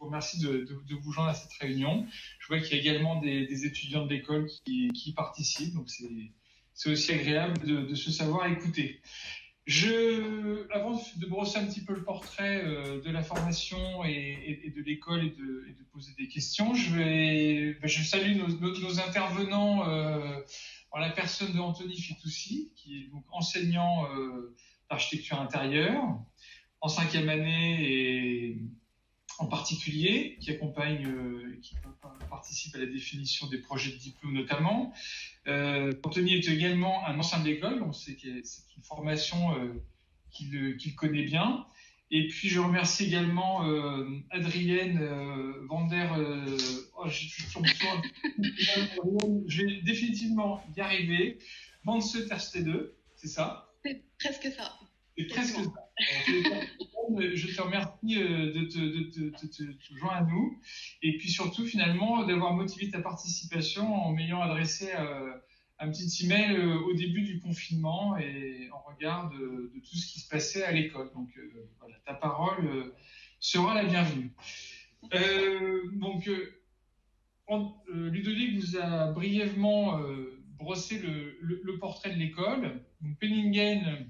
vous remercie de vous joindre à cette réunion. Je vois qu'il y a également des étudiants de l'école qui participent, donc c'est aussi agréable de se savoir écouter. Avant de brosser un petit peu le portrait de la formation et de l'école et de poser des questions, je salue nos intervenants en la personne de Anthony Fitoussi, qui est donc enseignant d'architecture intérieure en 5e année et en particulier, qui participe à la définition des projets de diplôme notamment. Anthony est également un ancien de l'école, donc c'est une formation qu'il connaît bien. Et puis je remercie également Adrienne Vander. Je vais définitivement y arriver. Vanse Terstede, c'est ça? C'est presque ça. C'est presque ça. Je te remercie de te joindre à nous et puis surtout finalement d'avoir motivé ta participation en m'ayant adressé un petit email au début du confinement et en regard de tout ce qui se passait à l'école. Donc voilà, ta parole sera la bienvenue. Ludovic vous a brièvement brossé le portrait de l'école. Penningen,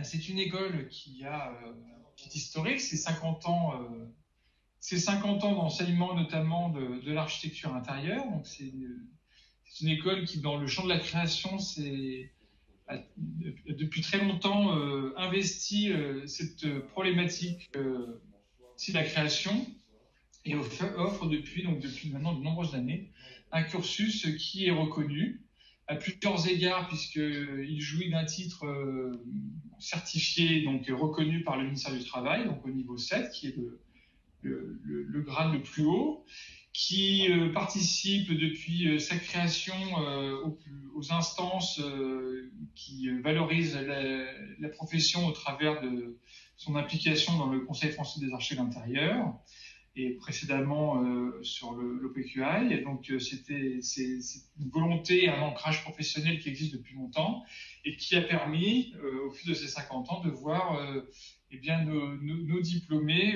c'est une école qui est historique, c'est 50 ans d'enseignement notamment de l'architecture intérieure. Donc c'est une école qui, dans le champ de la création, a depuis très longtemps investi cette problématique, c'est la création, et offre depuis maintenant de nombreuses années un cursus qui est reconnu à plusieurs égards, puisqu'il jouit d'un titre certifié, donc reconnu par le ministère du Travail, donc au niveau 7, qui est le grade le plus haut, qui participe depuis sa création aux instances qui valorisent la profession au travers de son implication dans le Conseil français des architectes d'intérieur, et précédemment sur l'OPQI. Et donc c'est une volonté et un ancrage professionnel qui existe depuis longtemps et qui a permis au fil de ces 50 ans de voir nos diplômés,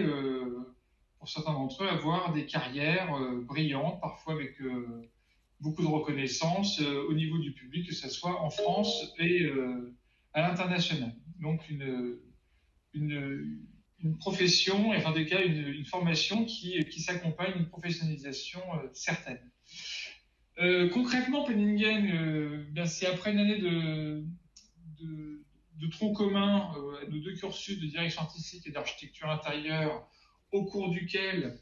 pour certains d'entre eux, avoir des carrières brillantes, parfois avec beaucoup de reconnaissance au niveau du public, que ce soit en France et à l'international. Donc une profession, enfin en tout cas une formation qui s'accompagne d'une professionnalisation certaine. Concrètement, Penningen, c'est après une année de tronc commun à nos deux cursus de direction artistique et d'architecture intérieure, au cours duquel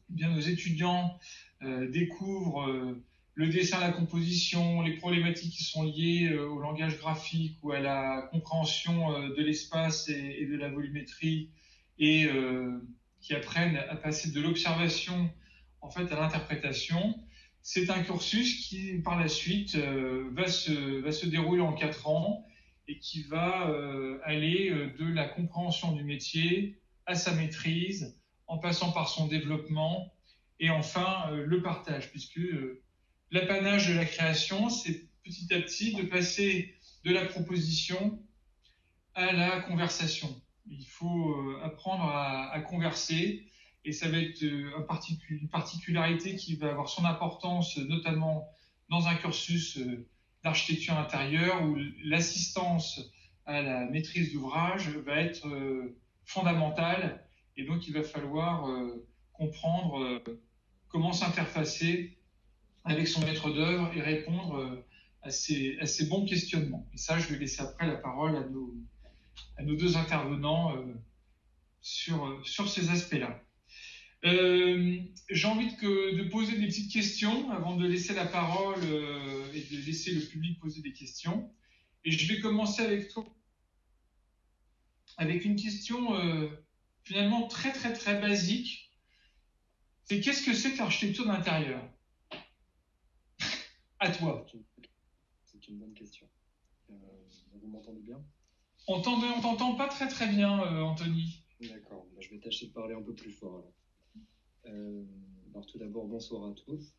nos étudiants découvrent le dessin, la composition, les problématiques qui sont liées au langage graphique ou à la compréhension de l'espace et de la volumétrie, et qui apprennent à passer de l'observation en fait à l'interprétation. C'est un cursus qui, par la suite, va se dérouler en 4 ans et qui va aller de la compréhension du métier à sa maîtrise, en passant par son développement et enfin le partage, puisque l'apanage de la création, c'est petit à petit de passer de la proposition à la conversation. Il faut apprendre à converser, et ça va être une particularité qui va avoir son importance, notamment dans un cursus d'architecture intérieure, où l'assistance à la maîtrise d'ouvrage va être fondamentale, et donc il va falloir comprendre comment s'interfacer avec son maître d'œuvre et répondre à ces bons questionnements. Et ça, je vais laisser après la parole à nos deux intervenants sur ces aspects-là. J'ai envie de poser des petites questions avant de laisser la parole et de laisser le public poser des questions. Et je vais commencer avec toi, avec une question finalement très très très basique. C'est qu'est-ce que c'est que l'architecture d'intérieur? À toi. C'est une bonne question. Vous m'entendez bien? On t'entend pas très très bien, Anthony. D'accord, je vais tâcher de parler un peu plus fort. Alors tout d'abord, bonsoir à tous.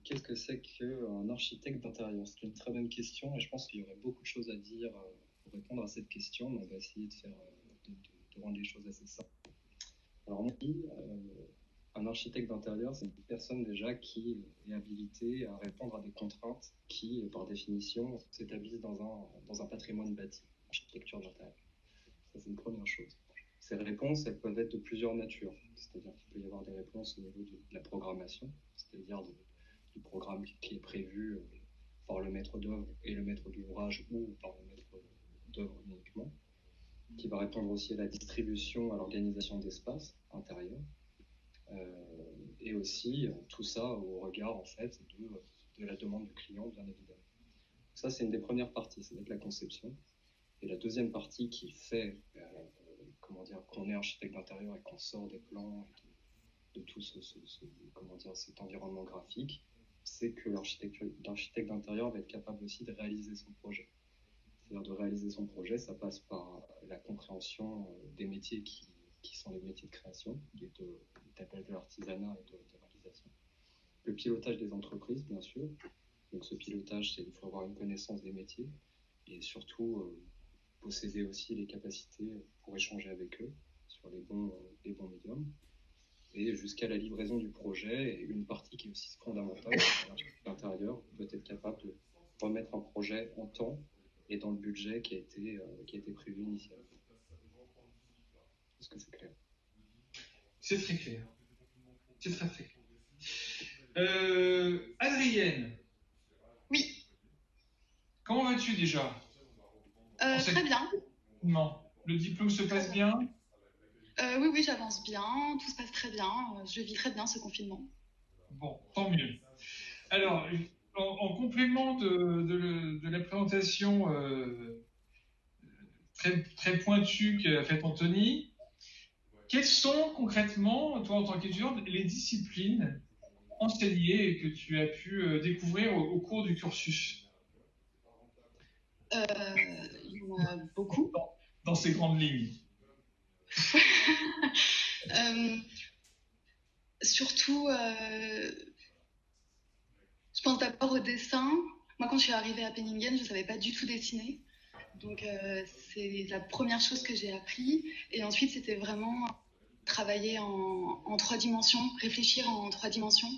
Qu'est-ce que c'est qu'un architecte d'intérieur? C'est une très bonne question et je pense qu'il y aurait beaucoup de choses à dire pour répondre à cette question, mais on va essayer de rendre les choses assez simples. Alors, un architecte d'intérieur, c'est une personne déjà qui est habilitée à répondre à des contraintes qui, par définition, s'établissent dans un patrimoine bâti, architecture d'intérieur. Ça, c'est une première chose. Ces réponses, elles peuvent être de plusieurs natures. C'est-à-dire qu'il peut y avoir des réponses au niveau de la programmation, c'est-à-dire du programme qui est prévu par le maître d'œuvre et le maître d'ouvrage ou par le maître d'œuvre uniquement, qui va répondre aussi à la distribution, à l'organisation d'espaces intérieurs, et aussi tout ça au regard en fait de la demande du client, bien évidemment. Ça, c'est une des premières parties, c'est la conception. Et la deuxième partie qui fait qu'on est architecte d'intérieur et qu'on sort des plans de tout cet environnement graphique, c'est que l'architecte d'intérieur va être capable aussi de réaliser son projet. C'est-à-dire de réaliser son projet, ça passe par la compréhension des métiers qui sont les métiers de création, de l'artisanat et de réalisation. Le pilotage des entreprises, bien sûr. Donc ce pilotage, il faut avoir une connaissance des métiers et surtout posséder aussi les capacités pour échanger avec eux sur les bons médiums. Et jusqu'à la livraison du projet, et une partie qui est aussi fondamentale, l'architecte d'intérieur peut être capable de remettre un projet en temps et dans le budget qui a été prévu initialement. Est-ce que c'est clair? C'est très clair. C'est très très clair. Adrienne. Oui. Comment vas-tu déjà? Très bien. Non. Le diplôme se passe bien? Oui, j'avance bien. Tout se passe très bien. Je vis très bien ce confinement. Bon, tant mieux. Alors, en complément de la présentation très, très pointue qu'a faite Anthony, quelles sont concrètement, toi en tant qu'étudiante, les disciplines enseignées et que tu as pu découvrir au cours du cursus? Il y en a beaucoup. Dans ces grandes lignes. Surtout, je pense d'abord au dessin. Moi, quand je suis arrivée à Penningen, je ne savais pas du tout dessiner. Donc, c'est la première chose que j'ai appris. Et ensuite, c'était vraiment travailler en 3 dimensions, réfléchir en 3 dimensions,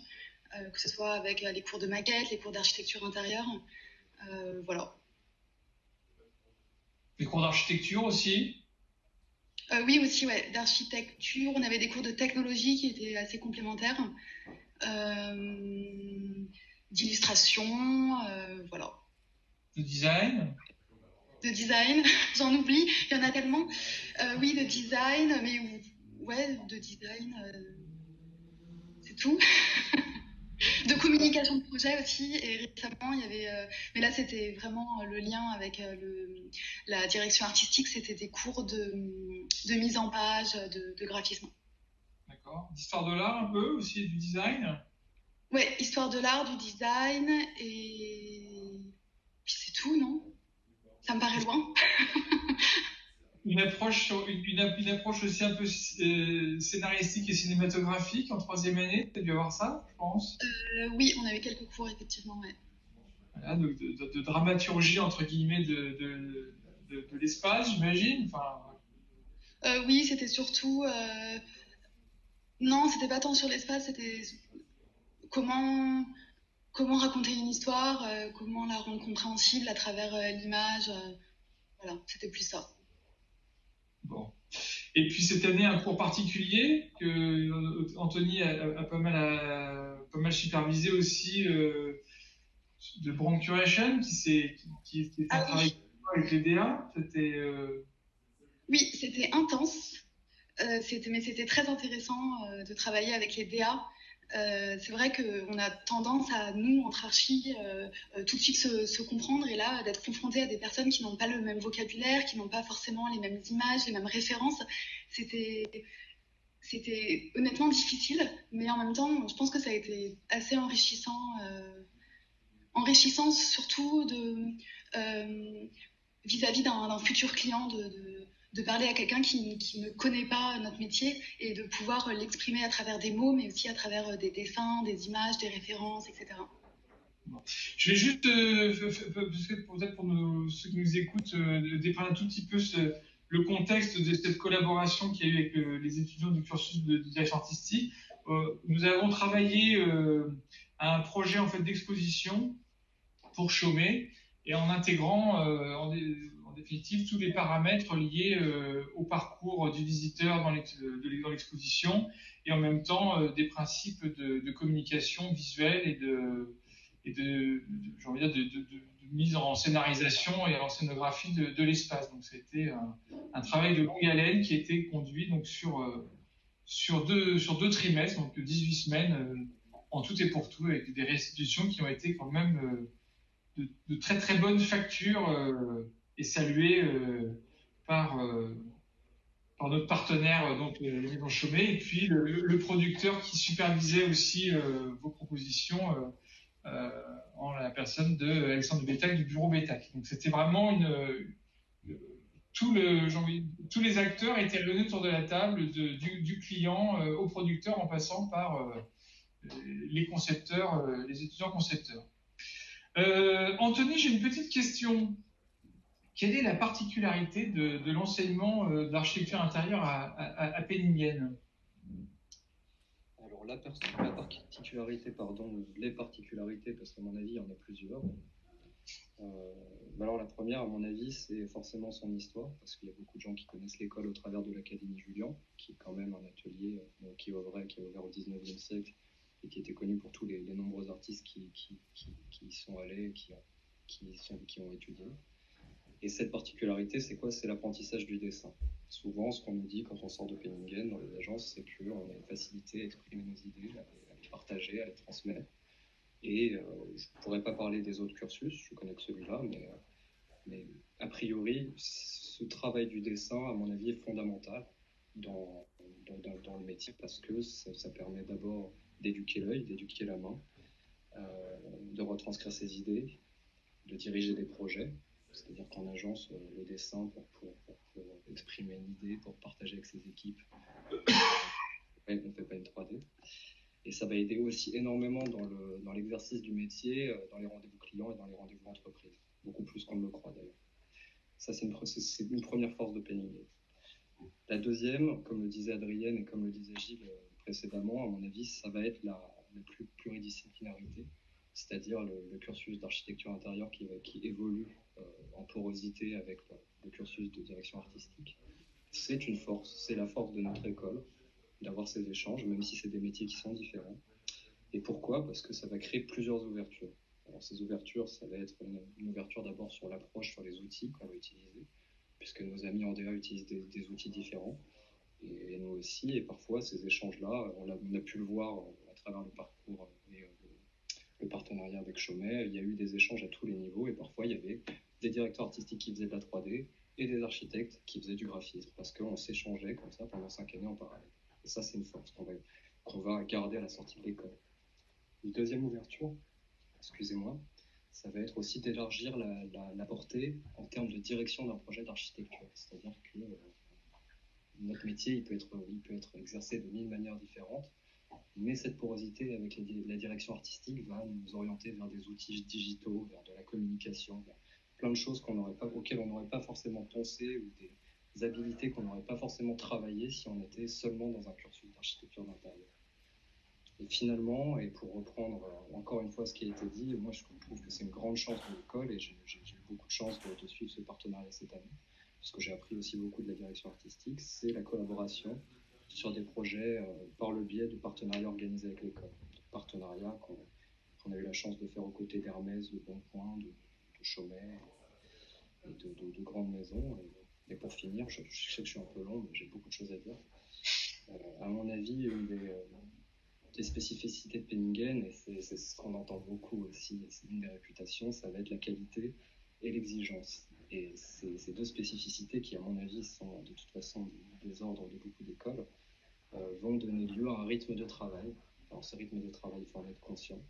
que ce soit avec les cours de maquette, les cours d'architecture intérieure. Voilà. Les cours d'architecture aussi? Oui, aussi, ouais, d'architecture. On avait des cours de technologie qui étaient assez complémentaires. D'illustration, voilà. De design? De design, j'en oublie, il y en a tellement. Oui, de design, mais ouais, de design, c'est tout. De communication de projet aussi, et récemment, il y avait... mais là, c'était vraiment le lien avec la direction artistique, c'était des cours de mise en page, de graphisme. D'accord. D'histoire de l'art un peu aussi, du design? Ouais, histoire de l'art, du design, et puis c'est tout, non? Ça me paraît loin. Une approche aussi un peu scénaristique et cinématographique en 3e année, tu as dû avoir ça, je pense. Oui, on avait quelques cours, effectivement, ouais. Voilà, de dramaturgie, entre guillemets, de l'espace, j'imagine. Enfin... Oui, c'était surtout... Non, c'était pas tant sur l'espace, c'était comment raconter une histoire, comment la rendre compréhensible à travers l'image. Voilà, c'était plus ça. Bon. Et puis cette année, un cours particulier que Anthony a pas mal supervisé aussi, de Brand Curation, qui était un travail avec les DA. Oui, c'était intense, mais c'était très intéressant de travailler avec les DA. C'est vrai qu'on a tendance à, nous, entre archis, tout de suite se comprendre, et là, d'être confronté à des personnes qui n'ont pas le même vocabulaire, qui n'ont pas forcément les mêmes images, les mêmes références, c'était honnêtement difficile, mais en même temps, je pense que ça a été assez enrichissant surtout vis-à-vis d'un futur client, de parler à quelqu'un qui ne connaît pas notre métier et de pouvoir l'exprimer à travers des mots, mais aussi à travers des dessins, des images, des références, etc. Je vais juste, peut-être pour ceux qui nous écoutent, dépeindre un tout petit peu le contexte de cette collaboration qu'il y a eu avec les étudiants du cursus de direction artistique. Nous avons travaillé à un projet en fait d'exposition pour Chaumet et en intégrant en définitive tous les paramètres liés au parcours du visiteur dans l'exposition et en même temps des principes de communication visuelle et de mise en scénarisation et en scénographie de l'espace. Donc c'était un travail de longue haleine qui a été conduit donc sur deux trimestres, donc 18 semaines en tout et pour tout, avec des restitutions qui ont été quand même de très très bonnes factures et saluées par notre partenaire, donc la Maison Chaumet, et puis le producteur qui supervisait aussi vos propositions en la personne d'Alexandre Bétac du bureau Bétac. Donc c'était vraiment tous les acteurs étaient réunis autour de la table, du client au producteur, en passant par les concepteurs, les étudiants concepteurs. Anthony, j'ai une petite question. Quelle est la particularité de l'enseignement d'architecture intérieure à Penningen? Alors, la particularité, les particularités, parce qu'à mon avis, il y en a plusieurs. Alors, la première, à mon avis, c'est forcément son histoire, parce qu'il y a beaucoup de gens qui connaissent l'école au travers de l'Académie Julian, qui est quand même un atelier qui est ouvert au 19e siècle et qui était connu pour tous les nombreux artistes qui y sont allés, qui ont étudié. Et cette particularité, c'est quoi? C'est l'apprentissage du dessin. Souvent, ce qu'on nous dit quand on sort de Penningen dans les agences, c'est qu'on a une facilité à exprimer nos idées, à les partager, à les transmettre. Et je ne pourrais pas parler des autres cursus, je connais que celui-là, mais a priori, ce travail du dessin, à mon avis, est fondamental dans le métier, parce que ça permet d'abord d'éduquer l'œil, d'éduquer la main, de retranscrire ses idées, de diriger des projets. C'est-à-dire qu'en agence, le dessin, pour exprimer une idée, pour partager avec ses équipes, on ne fait pas une 3D. Et ça va aider aussi énormément dans l'exercice du métier, dans les rendez-vous clients et dans les rendez-vous entreprises. Beaucoup plus qu'on ne le croit d'ailleurs. Ça, c'est une première force de Penningen. La deuxième, comme le disait Adrienne et comme le disait Gilles précédemment, à mon avis, ça va être la pluridisciplinarité, c'est-à-dire le cursus d'architecture intérieure qui évolue en porosité avec le cursus de direction artistique. C'est une force, c'est la force de notre école, d'avoir ces échanges, même si c'est des métiers qui sont différents. Et pourquoi? Parce que ça va créer plusieurs ouvertures. Alors ces ouvertures, ça va être une ouverture d'abord sur l'approche, sur les outils qu'on va utiliser, puisque nos amis en DA utilisent des outils différents, et nous aussi, et parfois ces échanges-là, on a pu le voir à travers le parcours et le partenariat avec Chaumet, il y a eu des échanges à tous les niveaux, et parfois il y avait des directeurs artistiques qui faisaient de la 3D et des architectes qui faisaient du graphisme, parce qu'on s'échangeait comme ça pendant 5 années en parallèle. Et ça, c'est une force qu'on va garder à la sortie de l'école. Une deuxième ouverture, excusez-moi, ça va être aussi d'élargir la portée en termes de direction d'un projet d'architecture. C'est-à-dire que notre métier, il peut être exercé de 1000 manières différentes, mais cette porosité avec la direction artistique va nous orienter vers des outils digitaux, vers de la communication, vers plein de choses auxquelles on n'aurait pas forcément pensé, ou des habilités qu'on n'aurait pas forcément travaillées si on était seulement dans un cursus d'architecture d'intérieur. Et finalement, et pour reprendre encore une fois ce qui a été dit, moi je trouve que c'est une grande chance de l'école, et j'ai eu beaucoup de chance de suivre ce partenariat cette année, parce que j'ai appris aussi beaucoup de la direction artistique, c'est la collaboration sur des projets par le biais de partenariats organisés avec l'école. Partenariats qu'on a eu la chance de faire aux côtés d'Hermès, de Bonpoint, de Chaumet et de grandes maisons. Et pour finir, je sais que je suis un peu long, mais j'ai beaucoup de choses à dire. À mon avis, une des spécificités de Penningen, et c'est ce qu'on entend beaucoup aussi, c'est une des réputations, ça va être la qualité et l'exigence. Et ces deux spécificités qui, à mon avis, sont de toute façon des ordres de beaucoup d'écoles, vont donner lieu à un rythme de travail. Alors ce rythme de travail, il faut en être conscient.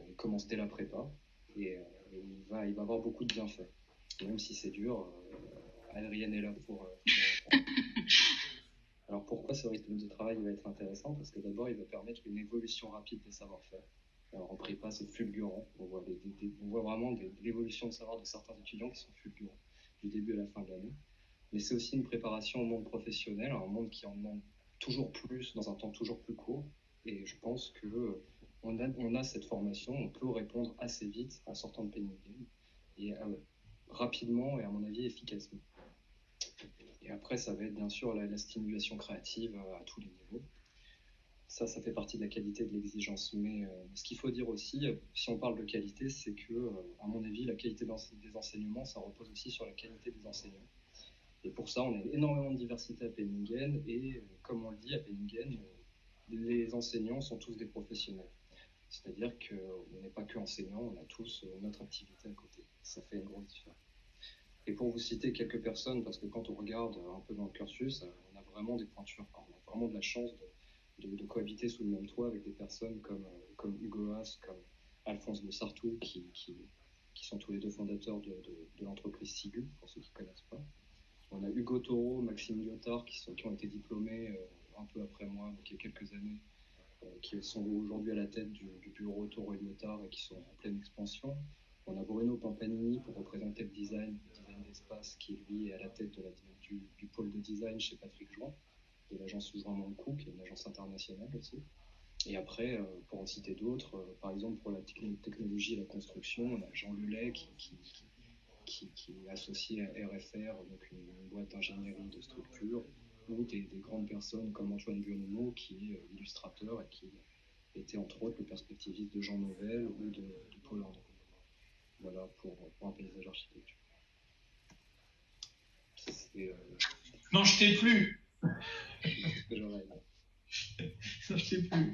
Il commence dès la prépa, et il va avoir beaucoup de bienfaits. Et même si c'est dur, Adrienne est là pour Alors pourquoi ce rythme de travail va être intéressant? Parce que d'abord, il va permettre une évolution rapide des savoir-faire. Alors en prépa, c'est fulgurant. On voit vraiment l'évolution de savoir de certains étudiants qui sont fulgurants du début à la fin de l'année. mais c'est aussi une préparation au monde professionnel, un monde qui en demande toujours plus dans un temps toujours plus court. Et je pense que on a cette formation, on peut répondre assez vite en sortant de Penningen et rapidement et à mon avis efficacement. Et après, ça va être bien sûr la stimulation créative à tous les niveaux. Ça fait partie de la qualité de l'exigence. Mais ce qu'il faut dire aussi, si on parle de qualité, c'est que, à mon avis, la qualité des enseignements, ça repose aussi sur la qualité des enseignants. Et pour ça, on a énormément de diversité à Penningen. Et comme on le dit, à Penningen, les enseignants sont tous des professionnels. C'est-à-dire qu'on n'est pas que enseignants, on a tous notre activité à côté. Ça fait une grosse différence. Et pour vous citer quelques personnes, parce que quand on regarde un peu dans le cursus, on a vraiment des pointures. On a vraiment de la chance de cohabiter sous le même toit avec des personnes comme Hugo Haas, comme Alphonse de Sartou, qui sont tous les deux fondateurs de l'entreprise Sigu, pour ceux qui ne connaissent pas. On a Hugo Taureau, Maxime Lyotard, qui ont été diplômés un peu après moi, donc il y a quelques années, qui sont aujourd'hui à la tête du bureau Taureau et Lyotard et qui sont en pleine expansion. On a Bruno Pampanini pour représenter le design d'espace, qui lui est à la tête du pôle de design chez Patrick Join, de l'agence Join Mancoux, qui est une agence internationale aussi. Et après, pour en citer d'autres, par exemple pour la technologie et la construction, on a Jean Lelay qui est associé à RFR, donc une boîte d'ingénierie de structure, ou des grandes personnes comme Antoine Buonimo, qui est illustrateur et qui était entre autres le perspectiviste de Jean Nouvel ou de Paul André. Voilà pour un paysage architecture. Non, je t'ai plus. Non, je t'ai plus.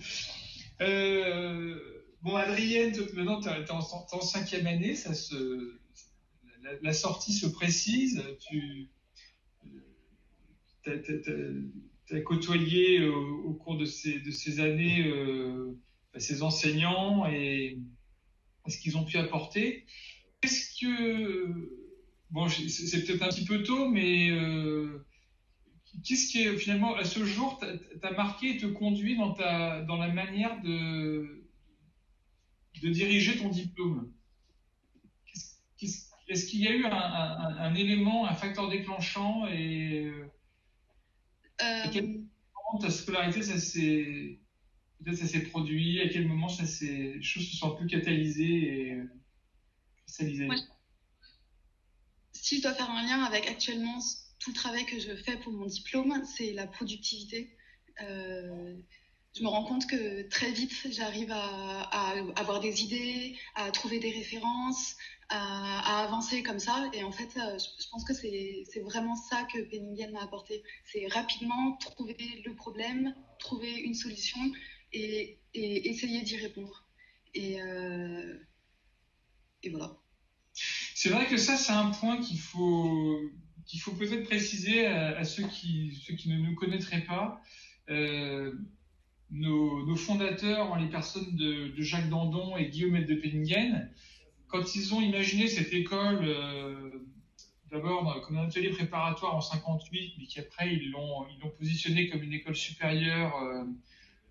Bon, Adrienne, maintenant tu es en 5e année, la sortie se précise. Tu as côtoyé au cours de ces années ces enseignants et ce qu'ils ont pu apporter. Est-ce que, bon, c'est peut-être un petit peu tôt, mais qu'est-ce qui est finalement à ce jour t'a marqué et te conduit dans la manière de diriger ton diplôme? Est-ce qu'il y a eu un élément, un facteur déclenchant et à quel moment ta scolarité ça s'est produit, à quel moment les choses se sont un peu catalysées et cristallisées? Ouais. Si je dois faire un lien avec actuellement tout le travail que je fais pour mon diplôme, c'est la productivité. Je me rends compte que très vite, j'arrive à avoir des idées, à trouver des références, à avancer comme ça. Et en fait, je pense que c'est vraiment ça que Penningen m'a apporté. C'est rapidement trouver le problème, trouver une solution et essayer d'y répondre. Et voilà. C'est vrai que ça, c'est un point qu'il faut peut-être préciser à ceux qui ne nous connaîtraient pas. Nos fondateurs, les personnes de Jacques Dandon et Guillaume de Penningen, quand ils ont imaginé cette école, d'abord comme un atelier préparatoire en 58, mais qu'après ils l'ont positionné comme une école supérieure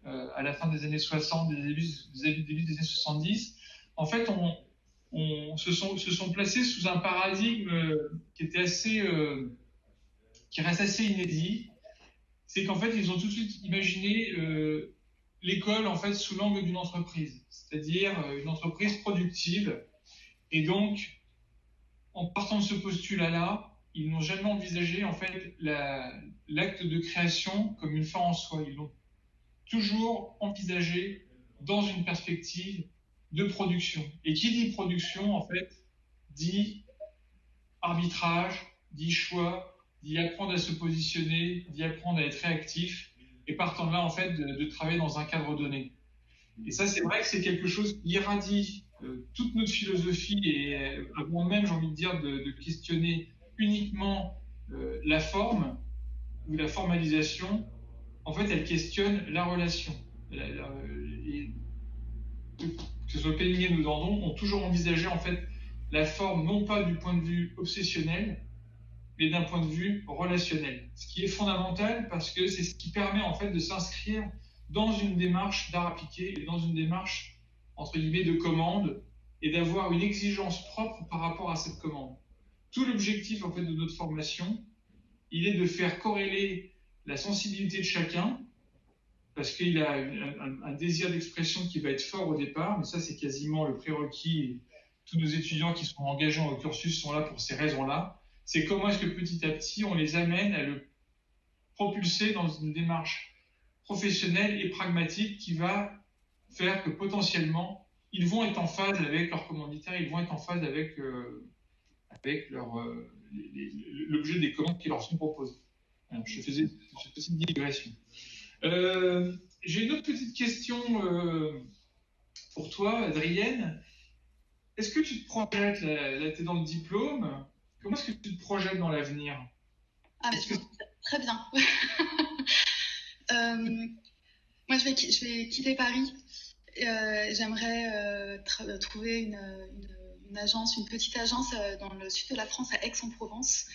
à la fin des années 60, début des années 70, en fait, se sont placés sous un paradigme qui reste assez inédit. C'est qu'en fait, ils ont tout de suite imaginé l'école en fait sous l'angle d'une entreprise, c'est-à-dire une entreprise productive. Et donc, en partant de ce postulat-là, ils n'ont jamais envisagé en fait l'acte de création comme une fin en soi. Ils l'ont toujours envisagé dans une perspective de production. Et qui dit production, en fait, dit arbitrage, dit choix, d'y apprendre à se positionner, d'y apprendre à être réactif, et partant de là, en fait, de travailler dans un cadre donné. Et ça, c'est vrai que c'est quelque chose qui irradie toute notre philosophie, et avant même, j'ai envie de dire, de questionner uniquement la forme ou la formalisation. En fait, elle questionne la relation. Et que ce soit Penningen ou Dandon, ont toujours envisagé, en fait, la forme, non pas du point de vue obsessionnel, mais d'un point de vue relationnel. Ce qui est fondamental parce que c'est ce qui permet en fait de s'inscrire dans une démarche d'art appliqué et dans une démarche entre guillemets de commande et d'avoir une exigence propre par rapport à cette commande. Tout l'objectif en fait de notre formation, il est de faire corréler la sensibilité de chacun, parce qu'il a un désir d'expression qui va être fort au départ, mais ça c'est quasiment le prérequis. Tous nos étudiants qui sont engagés au cursus sont là pour ces raisons-là. C'est comment est-ce que petit à petit on les amène à le propulser dans une démarche professionnelle et pragmatique qui va faire que potentiellement ils vont être en phase avec leur commanditaire, ils vont être en phase avec l'objet des commandes qui leur sont proposées. Alors, je faisais une digression. J'ai une autre petite question pour toi, Adrienne. Est-ce que tu te projettes, là tu es dans le diplôme, comment est-ce que tu te projettes dans l'avenir? Ah, mais très bien. Moi, je vais quitter Paris. J'aimerais trouver une agence, une petite agence dans le sud de la France, à Aix-en-Provence,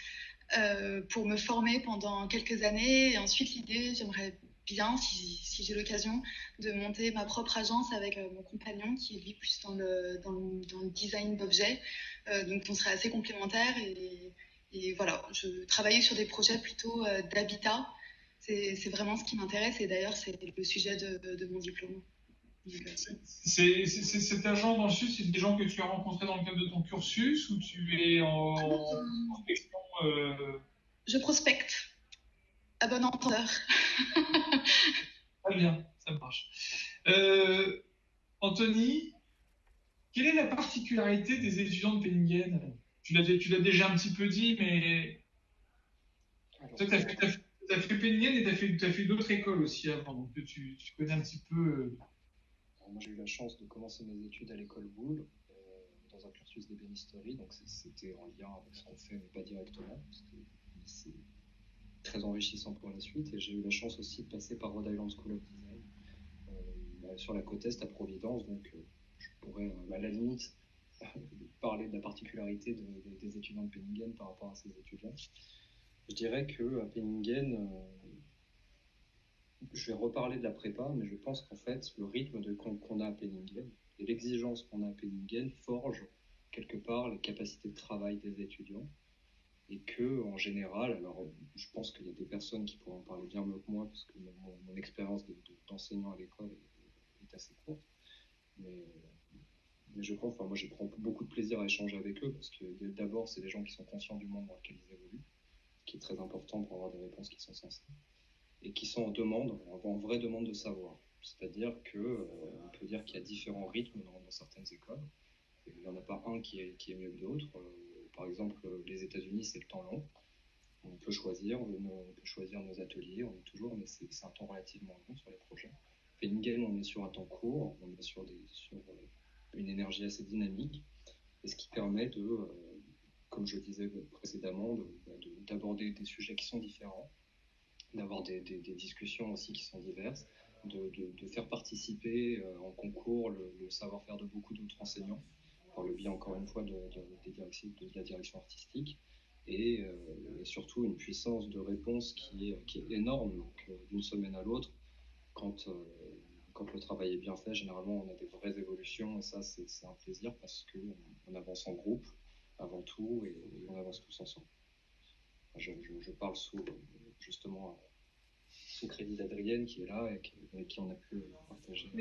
pour me former pendant quelques années. Et ensuite, l'idée, j'aimerais bien, si j'ai l'occasion, de monter ma propre agence avec mon compagnon qui est lui plus dans le design d'objets. Donc, on serait assez complémentaires. Et voilà, je travaillais sur des projets plutôt d'habitat. C'est vraiment ce qui m'intéresse. Et d'ailleurs, c'est le sujet de mon diplôme. Cet agent dans le sud, c'est des gens que tu as rencontrés dans le cadre de ton cursus ou tu es en prospection Je prospecte à bon entendeur. Très bien, ça marche. Anthony, quelle est la particularité des étudiants de Penningen? Tu l'as déjà un petit peu dit, mais toi, tu as fait Penningen et tu as fait d'autres écoles aussi avant, donc tu connais un petit peu. Alors, moi, j'ai eu la chance de commencer mes études à l'école Boulle, dans un cursus d'ébénisterie, donc c'était en lien avec ce qu'on fait, mais pas directement. C'est très enrichissant pour la suite. Et j'ai eu la chance aussi de passer par Rhode Island School of Design, sur la côte est à Providence, donc je pourrais à la limite parler de la particularité des étudiants de Penningen par rapport à ces étudiants. Je dirais qu'à Penningen, je vais reparler de la prépa, mais je pense qu'en fait, le rythme qu'on a à Penningen et l'exigence qu'on a à Penningen forge quelque part les capacités de travail des étudiants. Et que, en général, alors je pense qu'il y a des personnes qui pourront en parler bien mieux que moi, parce que mon expérience d'enseignant à l'école est assez courte. Mais je pense, moi, je prends beaucoup de plaisir à échanger avec eux, parce que d'abord, c'est des gens qui sont conscients du monde dans lequel ils évoluent, ce qui est très important pour avoir des réponses qui sont sensées, et qui sont en vraie demande de savoir. C'est-à-dire qu'on peut dire qu'il y a différents rythmes dans certaines écoles. Il n'y en a pas un qui est mieux que d'autres. Par exemple, les États-Unis, c'est le temps long. On peut choisir nos ateliers, on est toujours, mais c'est un temps relativement long sur les projets. Penningen, on est sur un temps court, on est sur une énergie assez dynamique, et ce qui permet comme je disais précédemment, d'aborder des sujets qui sont différents, d'avoir des discussions aussi qui sont diverses, de faire participer en concours le savoir-faire de beaucoup d'autres enseignants, par le biais encore une fois de la direction artistique, et surtout une puissance de réponse qui est énorme. Donc, d'une semaine à l'autre, quand le travail est bien fait, généralement on a des vraies évolutions, et ça c'est un plaisir parce qu'on avance en groupe avant tout, et on avance tous ensemble. Je parle justement sous crédit d'Adrienne qui est là et avec qui on a pu partager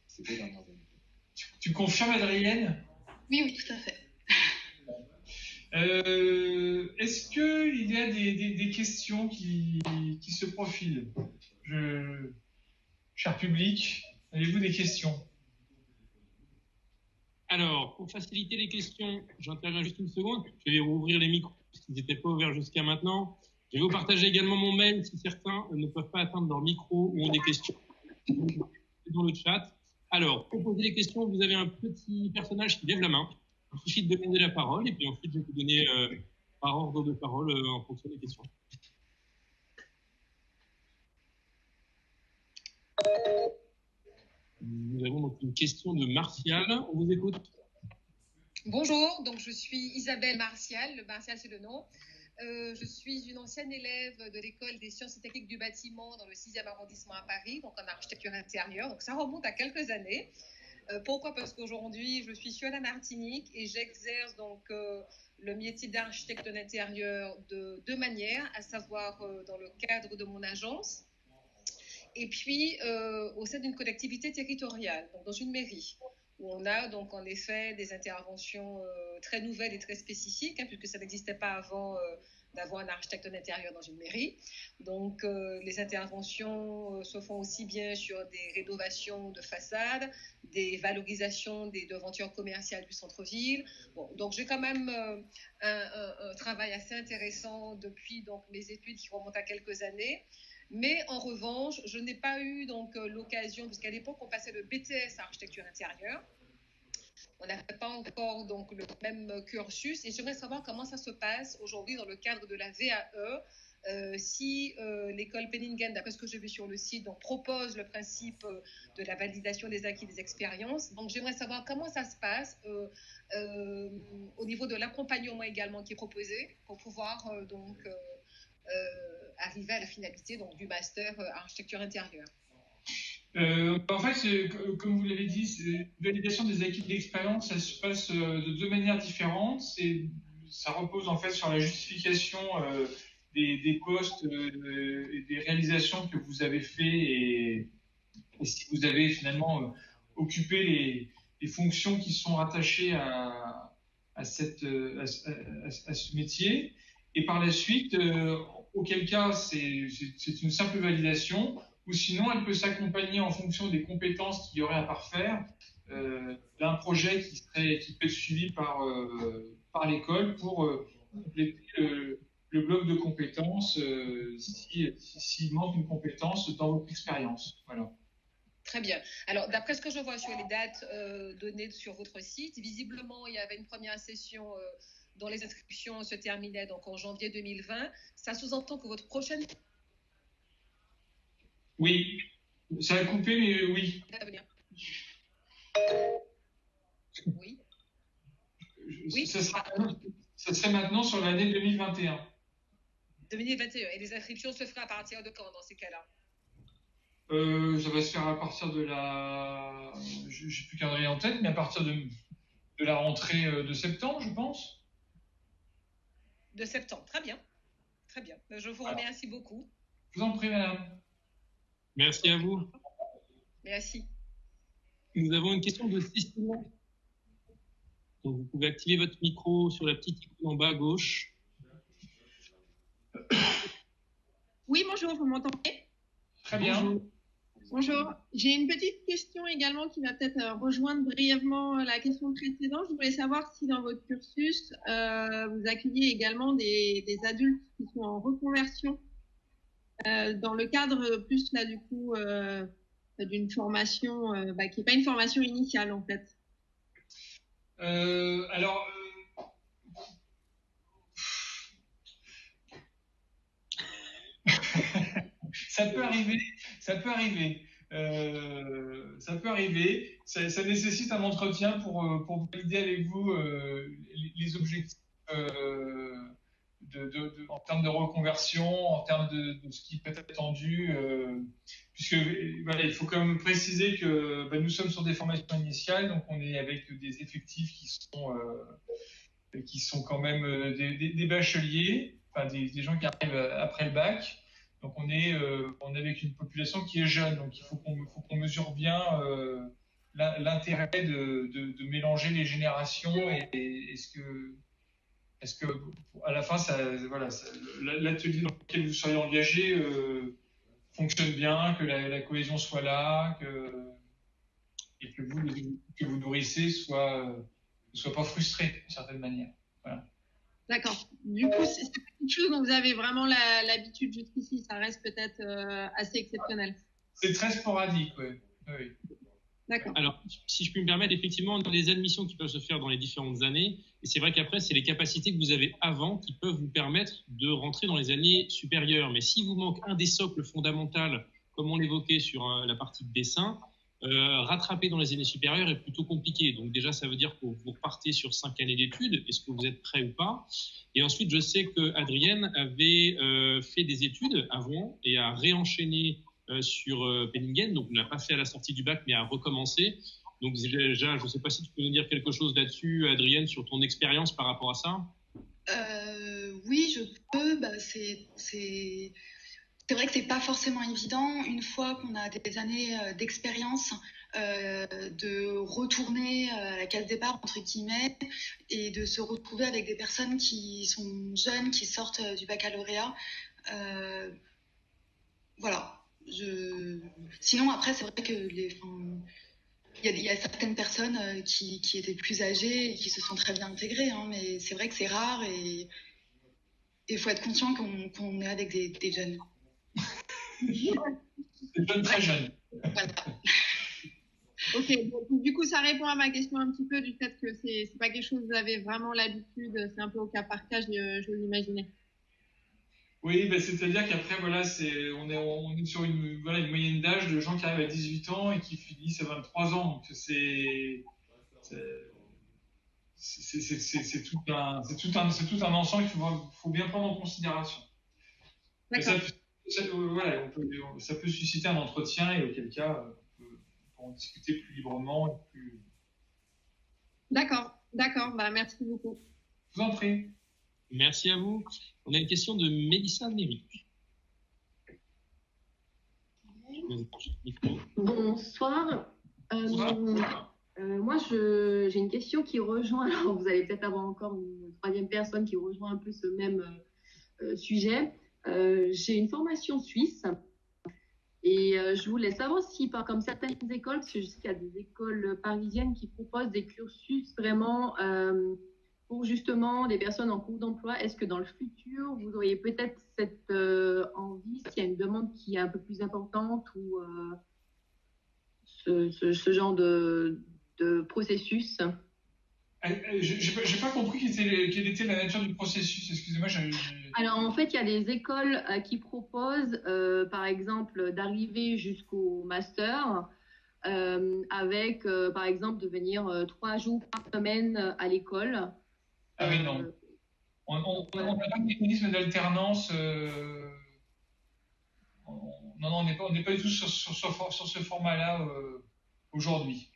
ces 2 dernières années. Tu confirmes, Adrienne? Oui, tout à fait. Est-ce qu'il y a des questions qui se profilent? Cher public, avez-vous des questions? Alors, pour faciliter les questions, j'interviens juste une seconde. Je vais rouvrir les micros parce qu'ils n'étaient pas ouverts jusqu'à maintenant. Je vais vous partager également mon mail si certains ne peuvent pas atteindre leur micro ou ont des questions dans le chat. Alors, pour poser les questions, vous avez un petit personnage qui lève la main. Il suffit de demander la parole et puis ensuite je vais vous donner par ordre de parole en fonction des questions. Nous avons donc une question de Martial. On vous écoute. Bonjour, donc je suis Isabelle Martial. Martial, c'est le nom. Je suis une ancienne élève de l'école des sciences et techniques du bâtiment dans le 6e arrondissement à Paris, donc en architecture intérieure. Donc ça remonte à quelques années. Pourquoi? Parce qu'aujourd'hui, je suis sur la Martinique et j'exerce donc le métier d'architecte d'intérieur de deux manières, à savoir dans le cadre de mon agence et puis au sein d'une collectivité territoriale, donc dans une mairie, où on a donc en effet des interventions très nouvelles et très spécifiques, puisque ça n'existait pas avant d'avoir un architecte d'intérieur dans une mairie. Donc les interventions se font aussi bien sur des rénovations de façades, des valorisations des devantures commerciales du centre-ville. Bon, donc j'ai quand même un travail assez intéressant depuis donc mes études qui remontent à quelques années. Mais en revanche, je n'ai pas eu donc l'occasion, puisqu'à l'époque on passait le BTS architecture intérieure. On n'avait pas encore donc le même cursus et j'aimerais savoir comment ça se passe aujourd'hui dans le cadre de la VAE. Si l'école Penningen, d'après ce que j'ai vu sur le site, donc, propose le principe de la validation des acquis des expériences. Donc j'aimerais savoir comment ça se passe au niveau de l'accompagnement également qui est proposé pour pouvoir arriver à la finalité donc, du master architecture intérieure. En fait, comme vous l'avez dit, la validation des acquis de l'expérience, ça se passe de deux manières différentes. Ça repose en fait sur la justification des postes et des réalisations que vous avez fait et si vous avez finalement occupé les fonctions qui sont rattachées à ce métier. Et par la suite, auquel cas c'est une simple validation, ou sinon elle peut s'accompagner en fonction des compétences qu'il y aurait à parfaire d'un projet qui peut être suivi par l'école pour compléter le bloc de compétences s'il manque une compétence dans votre expérience. Voilà. Très bien. Alors, d'après ce que je vois sur les dates données sur votre site, visiblement, il y avait une première session dont les inscriptions se terminaient donc en janvier 2020. Ça sous-entend que votre prochaine... Oui, ça a coupé, mais oui. Oui. Oui. Ça serait maintenant sur l'année 2021. 2021. Et les inscriptions se feraient à partir de quand dans ces cas-là? Ça va se faire à partir de la... Je n'ai plus qu'un calendrier en tête, mais à partir de la rentrée de septembre, je pense. De septembre, très bien. Très bien. Je vous remercie beaucoup. Je vous en prie, madame. Merci à vous. Merci. Nous avons une question de Cécile. Donc, vous pouvez activer votre micro sur la petite icône en bas à gauche. Oui, bonjour, vous m'entendez? Très bien. Bonjour. Bonjour. J'ai une petite question également qui va peut-être rejoindre brièvement la question précédente. Je voulais savoir si dans votre cursus, vous accueillez également des adultes qui sont en reconversion dans le cadre plus là du coup d'une formation qui n'est pas une formation initiale en fait. Alors, ça peut arriver. Ça peut arriver. Ça nécessite un entretien pour valider avec vous les objectifs en termes de reconversion, en termes de ce qui peut être attendu. Puisque voilà, il faut quand même préciser que nous sommes sur des formations initiales, donc on est avec des effectifs qui sont quand même des bacheliers, enfin des gens qui arrivent après le bac. Donc on est avec une population qui est jeune, donc il faut qu'on mesure bien l'intérêt de mélanger les générations et est-ce que à la fin l'atelier dans lequel vous seriez engagé fonctionne bien, que la cohésion soit là, et que vous nourrissez ne soit pas frustré d'une certaine manière. Voilà. D'accord. Du coup, c'est quelque chose dont vous avez vraiment l'habitude jusqu'ici. Ça reste peut-être assez exceptionnel. C'est très sporadique, oui. D'accord. Alors, si je puis me permettre, effectivement, dans les admissions qui peuvent se faire dans les différentes années, et c'est vrai qu'après, c'est les capacités que vous avez avant qui peuvent vous permettre de rentrer dans les années supérieures. Mais s'il vous manque un des socles fondamentaux, comme on l'évoquait sur la partie de dessin, rattraper dans les années supérieures est plutôt compliqué. Donc déjà, ça veut dire que vous repartez sur 5 années d'études. Est-ce que vous êtes prêt ou pas? Et ensuite, je sais que Adrienne avait fait des études avant et a réenchaîné sur Penningen. Donc, on ne l'a pas fait à la sortie du bac, mais a recommencé. Donc déjà, je ne sais pas si tu peux nous dire quelque chose là-dessus, Adrienne, sur ton expérience par rapport à ça. Oui, je peux. C'est vrai que c'est pas forcément évident, une fois qu'on a des années d'expérience, de retourner à la case départ, entre guillemets, et de se retrouver avec des personnes qui sont jeunes, qui sortent du baccalauréat. Voilà. Sinon, après, c'est vrai que il y a certaines personnes qui étaient plus âgées et qui se sont très bien intégrées, hein, mais c'est vrai que c'est rare et il faut être conscient qu'on est avec des jeunes. Des jeunes très jeunes. Voilà. Ok, donc, du coup, ça répond à ma question un petit peu du fait que c'est pas quelque chose que vous avez vraiment l'habitude, c'est un peu au cas par cas, je l'imaginais. Oui, c'est-à-dire qu'après, voilà, on est sur une moyenne d'âge de gens qui arrivent à 18 ans et qui finissent à 23 ans. Donc, c'est tout un ensemble qu'il faut bien prendre en considération. D'accord. Voilà, ça peut susciter un entretien et auquel cas, on peut en discuter plus librement. Et plus... D'accord. Bah, merci beaucoup. Je vous en prie. Merci à vous. On a une question de Mélissa Méry. Bonsoir. Moi, j'ai une question qui rejoint, alors vous allez peut-être avoir encore une troisième personne qui rejoint un peu ce même sujet. J'ai une formation suisse et je voulais savoir si, comme certaines écoles, parce que je sais qu'il y a des écoles parisiennes qui proposent des cursus vraiment pour justement des personnes en cours d'emploi. Est-ce que dans le futur, vous auriez peut-être cette envie, s'il y a une demande qui est un peu plus importante ou ce genre de processus? J'ai pas compris quelle était la nature du processus. Excusez-moi. Alors, en fait, il y a des écoles qui proposent, par exemple, d'arriver jusqu'au master avec, par exemple, de venir 3 jours par semaine à l'école. Ah oui, non. On n'a pas de mécanisme d'alternance. Non, on n'est pas du tout sur ce format-là aujourd'hui.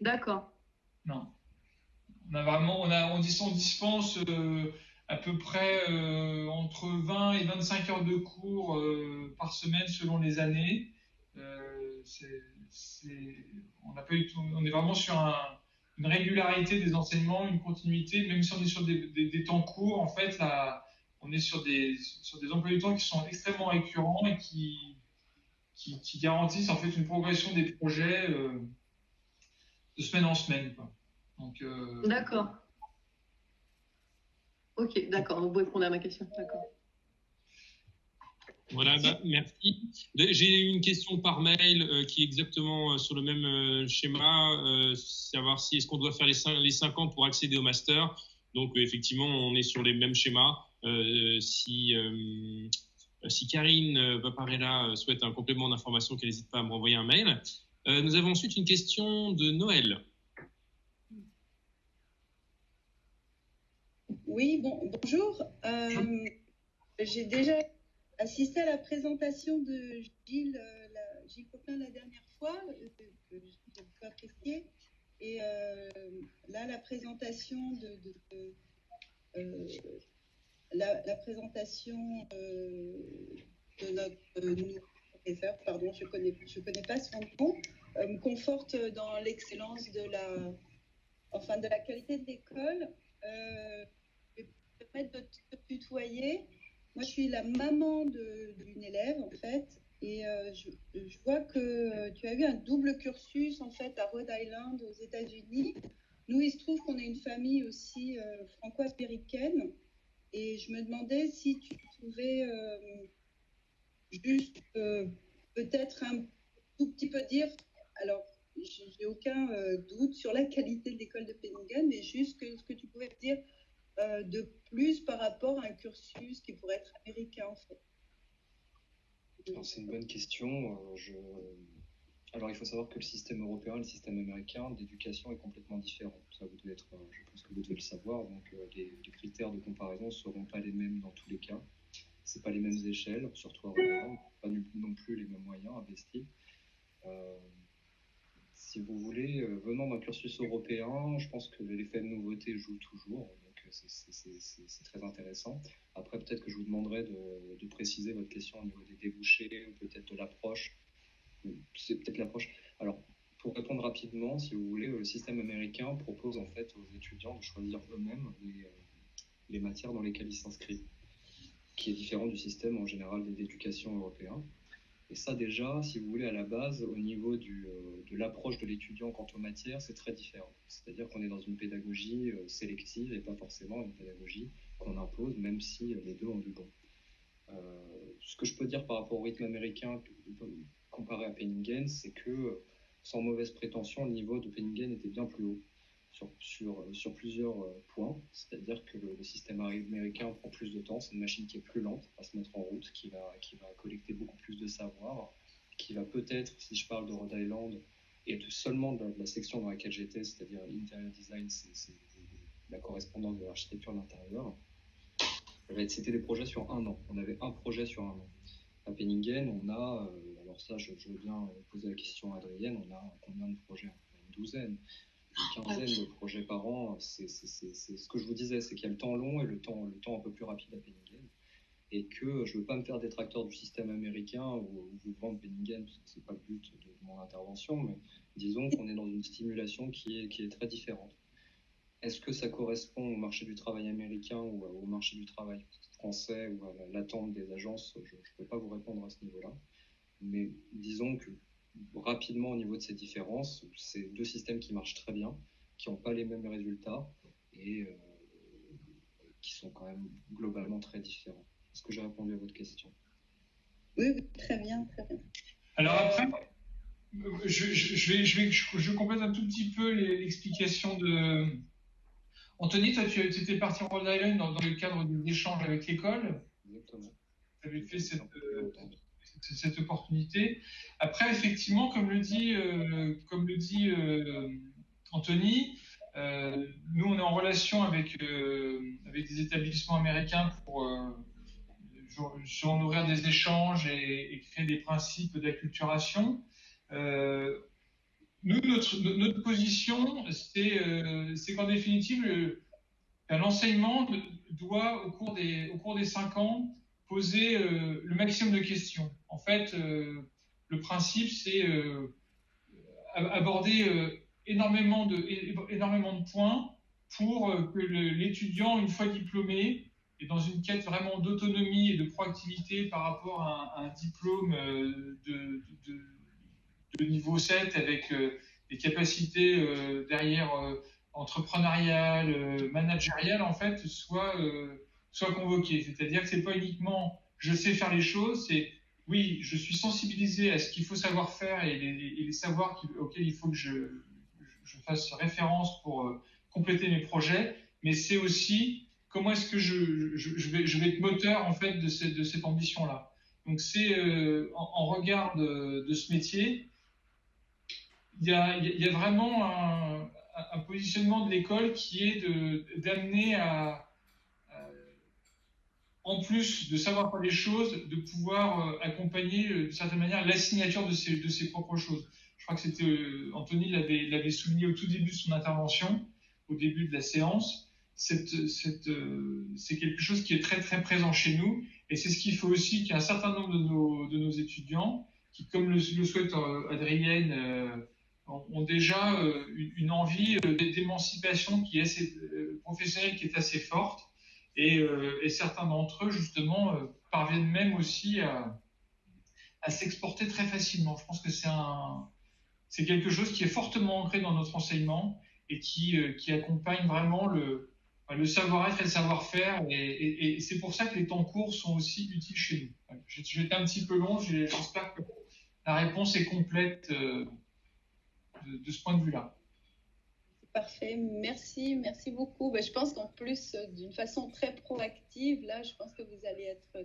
D'accord. Non. On dispense à peu près entre 20 et 25 heures de cours par semaine selon les années. On est vraiment sur une régularité des enseignements, une continuité, même si on est sur des temps courts, en fait, là, on est sur des emplois du temps qui sont extrêmement récurrents et qui garantissent en fait une progression des projets de semaine en semaine, quoi. Donc, D'accord. Ok, d'accord. Vous répondez à ma question. D'accord. Voilà, merci. J'ai une question par mail qui est exactement sur le même schéma, savoir si est-ce qu'on doit faire les 5 ans pour accéder au master. Donc effectivement, on est sur les mêmes schémas. Si Karine Vaparella souhaite un complément d'information, qu'elle n'hésite pas à me renvoyer un mail. Nous avons ensuite une question de Noël. Oui, bonjour. J'ai déjà assisté à la présentation de Gilles Coquelin la dernière fois, que j'ai beaucoup apprécié. Et là, la présentation la présentation de notre nouveau professeur, pardon, je connais pas son nom, me conforte dans l'excellence de la qualité de l'école. Je vais me permettre de te tutoyer. Moi, je suis la maman d'une élève, en fait, et je vois que tu as eu un double cursus, en fait, à Rhode Island, aux États-Unis. Nous, il se trouve qu'on est une famille aussi franco-américaine, et je me demandais si tu pouvais juste peut-être un tout petit peu dire, alors, j'ai aucun doute sur la qualité de l'école de Penningham, mais juste ce que tu pouvais dire de plus par rapport à un cursus qui pourrait être américain, en fait. C'est une bonne question. Alors, il faut savoir que le système européen et le système américain d'éducation est complètement différent. Ça, vous devez je pense que vous devez le savoir. Donc, les critères de comparaison ne seront pas les mêmes dans tous les cas. Ce pas les mêmes échelles, surtout à Rhode Island, pas non plus les mêmes moyens investis. si vous voulez, venant d'un cursus européen, je pense que l'effet de nouveauté joue toujours, donc c'est très intéressant. Après, peut-être que je vous demanderai de préciser votre question au niveau des débouchés, ou peut-être de l'approche. C'est peut-être l'approche. Alors, pour répondre rapidement, si vous voulez, le système américain propose en fait aux étudiants de choisir eux-mêmes les matières dans lesquelles ils s'inscrivent, qui est différent du système en général d'éducation européen. Et ça déjà, si vous voulez, à la base, au niveau de l'approche de l'étudiant quant aux matières, c'est très différent. C'est-à-dire qu'on est dans une pédagogie sélective et pas forcément une pédagogie qu'on impose, même si les deux ont du bon. Ce que je peux dire par rapport au rythme américain comparé à Penningen, c'est que, sans mauvaise prétention, le niveau de Penningen était bien plus haut sur plusieurs points. C'est-à-dire que le système américain prend plus de temps, c'est une machine qui est plus lente à se mettre en route, qui va collecter beaucoup plus de savoir, qui va peut-être, si je parle de Rhode Island, et seulement de la section dans laquelle j'étais, c'est-à-dire Interior Design, c'est la correspondance de l'architecture d'intérieur. C'était des projets sur 1 an. On avait un projet sur 1 an. À Penningen, on a, alors ça, je veux bien poser la question à Adrienne, on a combien de projets? Une douzaine, une quinzaine de projets par an. C'est ce que je vous disais, c'est qu'il y a le temps long et le temps un peu plus rapide à Penningen. Et que je ne veux pas me faire détracteur du système américain ou vous vendre Penningen, parce que ce n'est pas le but de mon intervention, mais disons qu'on est dans une stimulation qui est très différente. Est-ce que ça correspond au marché du travail américain ou au marché du travail français ou à l'attente des agences? Je ne peux pas vous répondre à ce niveau-là. Mais disons que rapidement, au niveau de ces différences, c'est deux systèmes qui marchent très bien, qui n'ont pas les mêmes résultats et qui sont quand même globalement très différents. Est-ce que j'ai répondu à votre question? Oui, très bien, très bien. Alors après, je complète un tout petit peu l'explication de... Anthony, toi, tu étais parti en Rhode Island dans le cadre des échanges avec l'école. Exactement. Tu avais fait cette opportunité. Après, effectivement, comme le dit Anthony, nous, on est en relation avec des établissements américains pour nourrir des échanges et créer des principes d'acculturation. Nous, notre position, c'est qu'en définitive, l'enseignement doit, au cours des 5 ans, poser le maximum de questions. En fait, le principe, c'est aborder énormément de points pour que l'étudiant, une fois diplômé, est dans une quête vraiment d'autonomie et de proactivité par rapport à un diplôme de niveau 7 avec des capacités derrière entrepreneuriales, managériales, en fait, soit convoqué. C'est-à-dire que c'est pas uniquement je sais faire les choses, c'est oui, je suis sensibilisé à ce qu'il faut savoir faire et les savoirs auxquels il faut que je fasse référence pour compléter mes projets, mais c'est aussi comment est-ce que je vais être moteur en fait de cette ambition-là. Donc c'est en regard de ce métier, il y a vraiment un positionnement de l'école qui est d'amener en plus de savoir faire les choses, de pouvoir accompagner d'une certaine manière la signature de ses propres choses. Je crois que c'était Anthony l'avait souligné au tout début de son intervention, au début de la séance. C'est quelque chose qui est très très présent chez nous, et c'est ce qui fait aussi qu'il y a un certain nombre de nos étudiants qui, comme le souhaite Adrienne, ont déjà une envie d'émancipation qui est assez professionnelle, qui est assez forte, et certains d'entre eux justement parviennent même aussi à s'exporter très facilement. Je pense que c'est quelque chose qui est fortement ancré dans notre enseignement et qui accompagne vraiment le savoir-être et le savoir-faire, et c'est pour ça que les temps courts sont aussi utiles chez nous. J'étais un petit peu long, j'espère que la réponse est complète de ce point de vue-là. Parfait, merci beaucoup. Je pense qu'en plus, d'une façon très proactive, là, je pense que vous allez être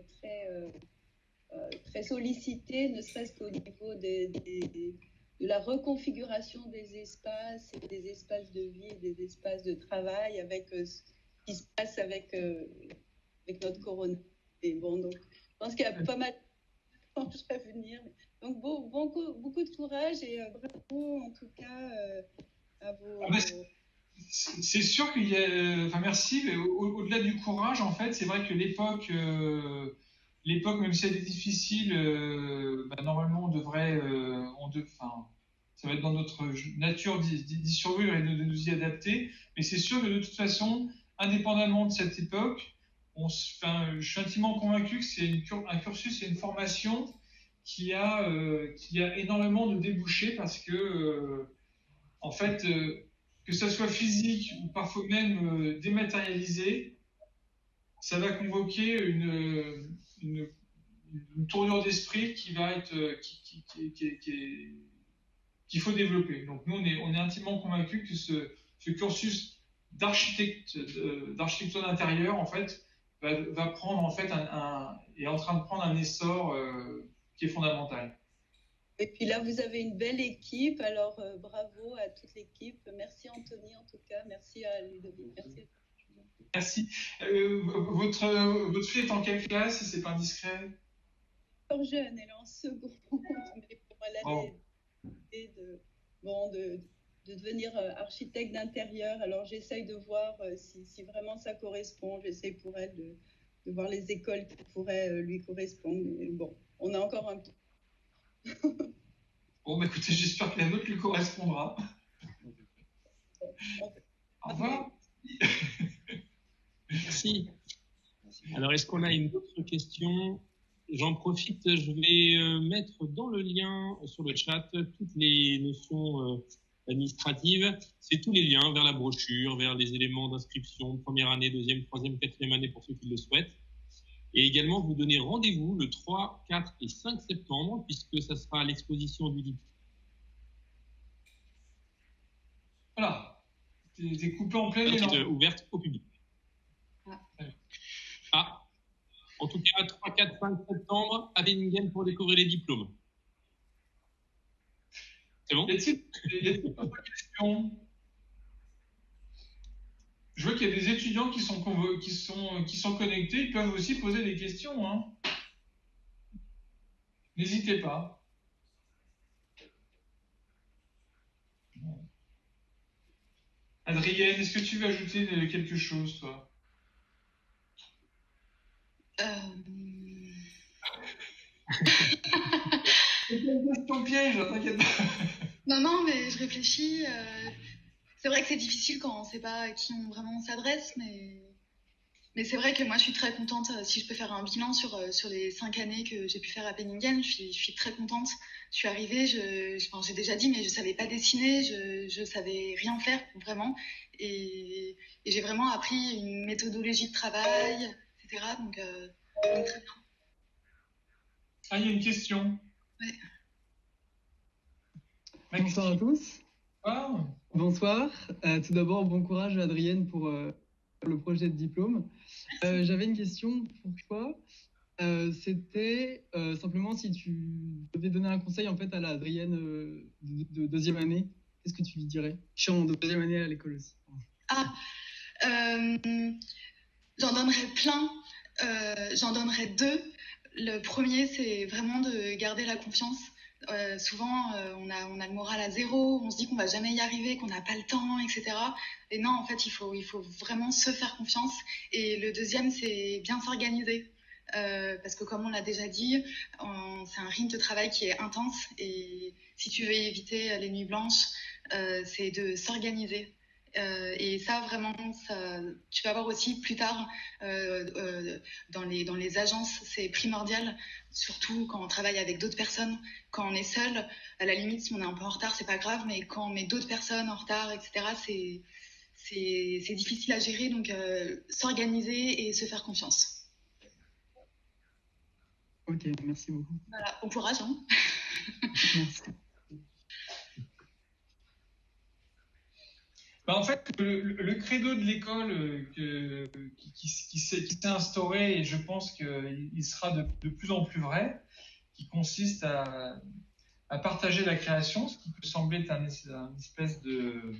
très sollicité, ne serait-ce qu'au niveau de la reconfiguration des espaces, et des espaces de vie, et des espaces de travail, avec ce qui se passe avec notre corona. Et bon, donc, je pense qu'il y a pas mal je vais venir. Donc, beaucoup de courage et bravo en tout cas à vos... C'est sûr qu'il y a... Enfin, merci, mais au-delà du courage, en fait, c'est vrai que l'époque, même si elle est difficile, normalement, on devrait... ça va être dans notre nature d'y survivre et de nous y adapter. Mais c'est sûr que de toute façon, indépendamment de cette époque, je suis intimement convaincu que c'est un cursus et une formation qui a énormément de débouchés parce que, en fait, que ça soit physique ou parfois même dématérialisé, ça va convoquer une tournure d'esprit qui va être qu'il faut développer. Donc nous, on est intimement convaincus que ce cursus d'architecture d'intérieur, en fait, va prendre en fait est en train de prendre un essor qui est fondamental. Et puis là, vous avez une belle équipe. Alors, bravo à toute l'équipe. Merci Anthony, en tout cas. Merci à Ludovic. Merci. Votre fille est en quelle classe, si c'est pas indiscret? Encore jeune, elle est en seconde. Mais pour elle de devenir architecte d'intérieur. Alors, j'essaye de voir si vraiment ça correspond. J'essaye pour elle de voir les écoles qui pourraient lui correspondre. Mais bon, on a encore un peu. Bon, écoutez, j'espère que la nôtre lui correspondra. Au revoir. Merci. Alors, est-ce qu'on a une autre question? J'en profite, je vais mettre dans le lien sur le chat toutes les notions administratives. C'est tous les liens vers la brochure, vers les éléments d'inscription, première année, deuxième, troisième, quatrième année pour ceux qui le souhaitent. Et également, vous donnez rendez-vous le 3, 4 et 5 septembre, puisque ça sera l'exposition du diplôme. Voilà. T'es coupé en plein élan. Ouverte au public. En tout cas, 3, 4, 5 septembre, à Benningen pour découvrir les diplômes. C'est bon? Y a-t-il d'autres questions? Je vois qu'il y a des étudiants qui sont connectés, ils peuvent aussi poser des questions. Hein. N'hésitez pas. Adrienne, est-ce que tu veux ajouter quelque chose, toi? C'est une question piège, t'inquiète pas. Non, mais je réfléchis. C'est vrai que c'est difficile quand on ne sait pas à qui on s'adresse, mais c'est vrai que moi je suis très contente. Si je peux faire un bilan sur les 5 années que j'ai pu faire à Benningen, je suis très contente. Je suis arrivée, j'ai déjà dit, mais je ne savais pas dessiner, je ne savais rien faire vraiment. Et j'ai vraiment appris une méthodologie de travail, etc. Donc très bien. Ah, il y a une question. Ouais. Bonsoir à tous. Ah. Bonsoir. Tout d'abord, bon courage Adrienne pour le projet de diplôme. J'avais une question pour toi. C'était simplement si tu devais donner un conseil en fait à la Adrienne de deuxième année, qu'est-ce que tu lui dirais? Je suis en deuxième année à l'école aussi. J'en donnerais plein. J'en donnerais 2. Le premier, c'est vraiment de garder la confiance. Souvent, on a le moral à 0, on se dit qu'on va jamais y arriver, qu'on n'a pas le temps, etc. Et non, en fait, il faut vraiment se faire confiance. Et le deuxième, c'est bien s'organiser. Parce que comme on l'a déjà dit, c'est un rythme de travail qui est intense. Et si tu veux éviter les nuits blanches, c'est de s'organiser. Et ça, vraiment, tu vas voir aussi plus tard dans les agences, c'est primordial, surtout quand on travaille avec d'autres personnes. Quand on est seul, à la limite, si on est un peu en retard, c'est pas grave, mais quand on met d'autres personnes en retard, etc., c'est difficile à gérer. Donc, s'organiser et se faire confiance. Ok, merci beaucoup. Voilà, bon courage. Hein. Merci. En fait, le credo de l'école qui s'est instauré, et je pense qu'il sera de plus en plus vrai, qui consiste à partager la création, ce qui peut sembler être une espèce de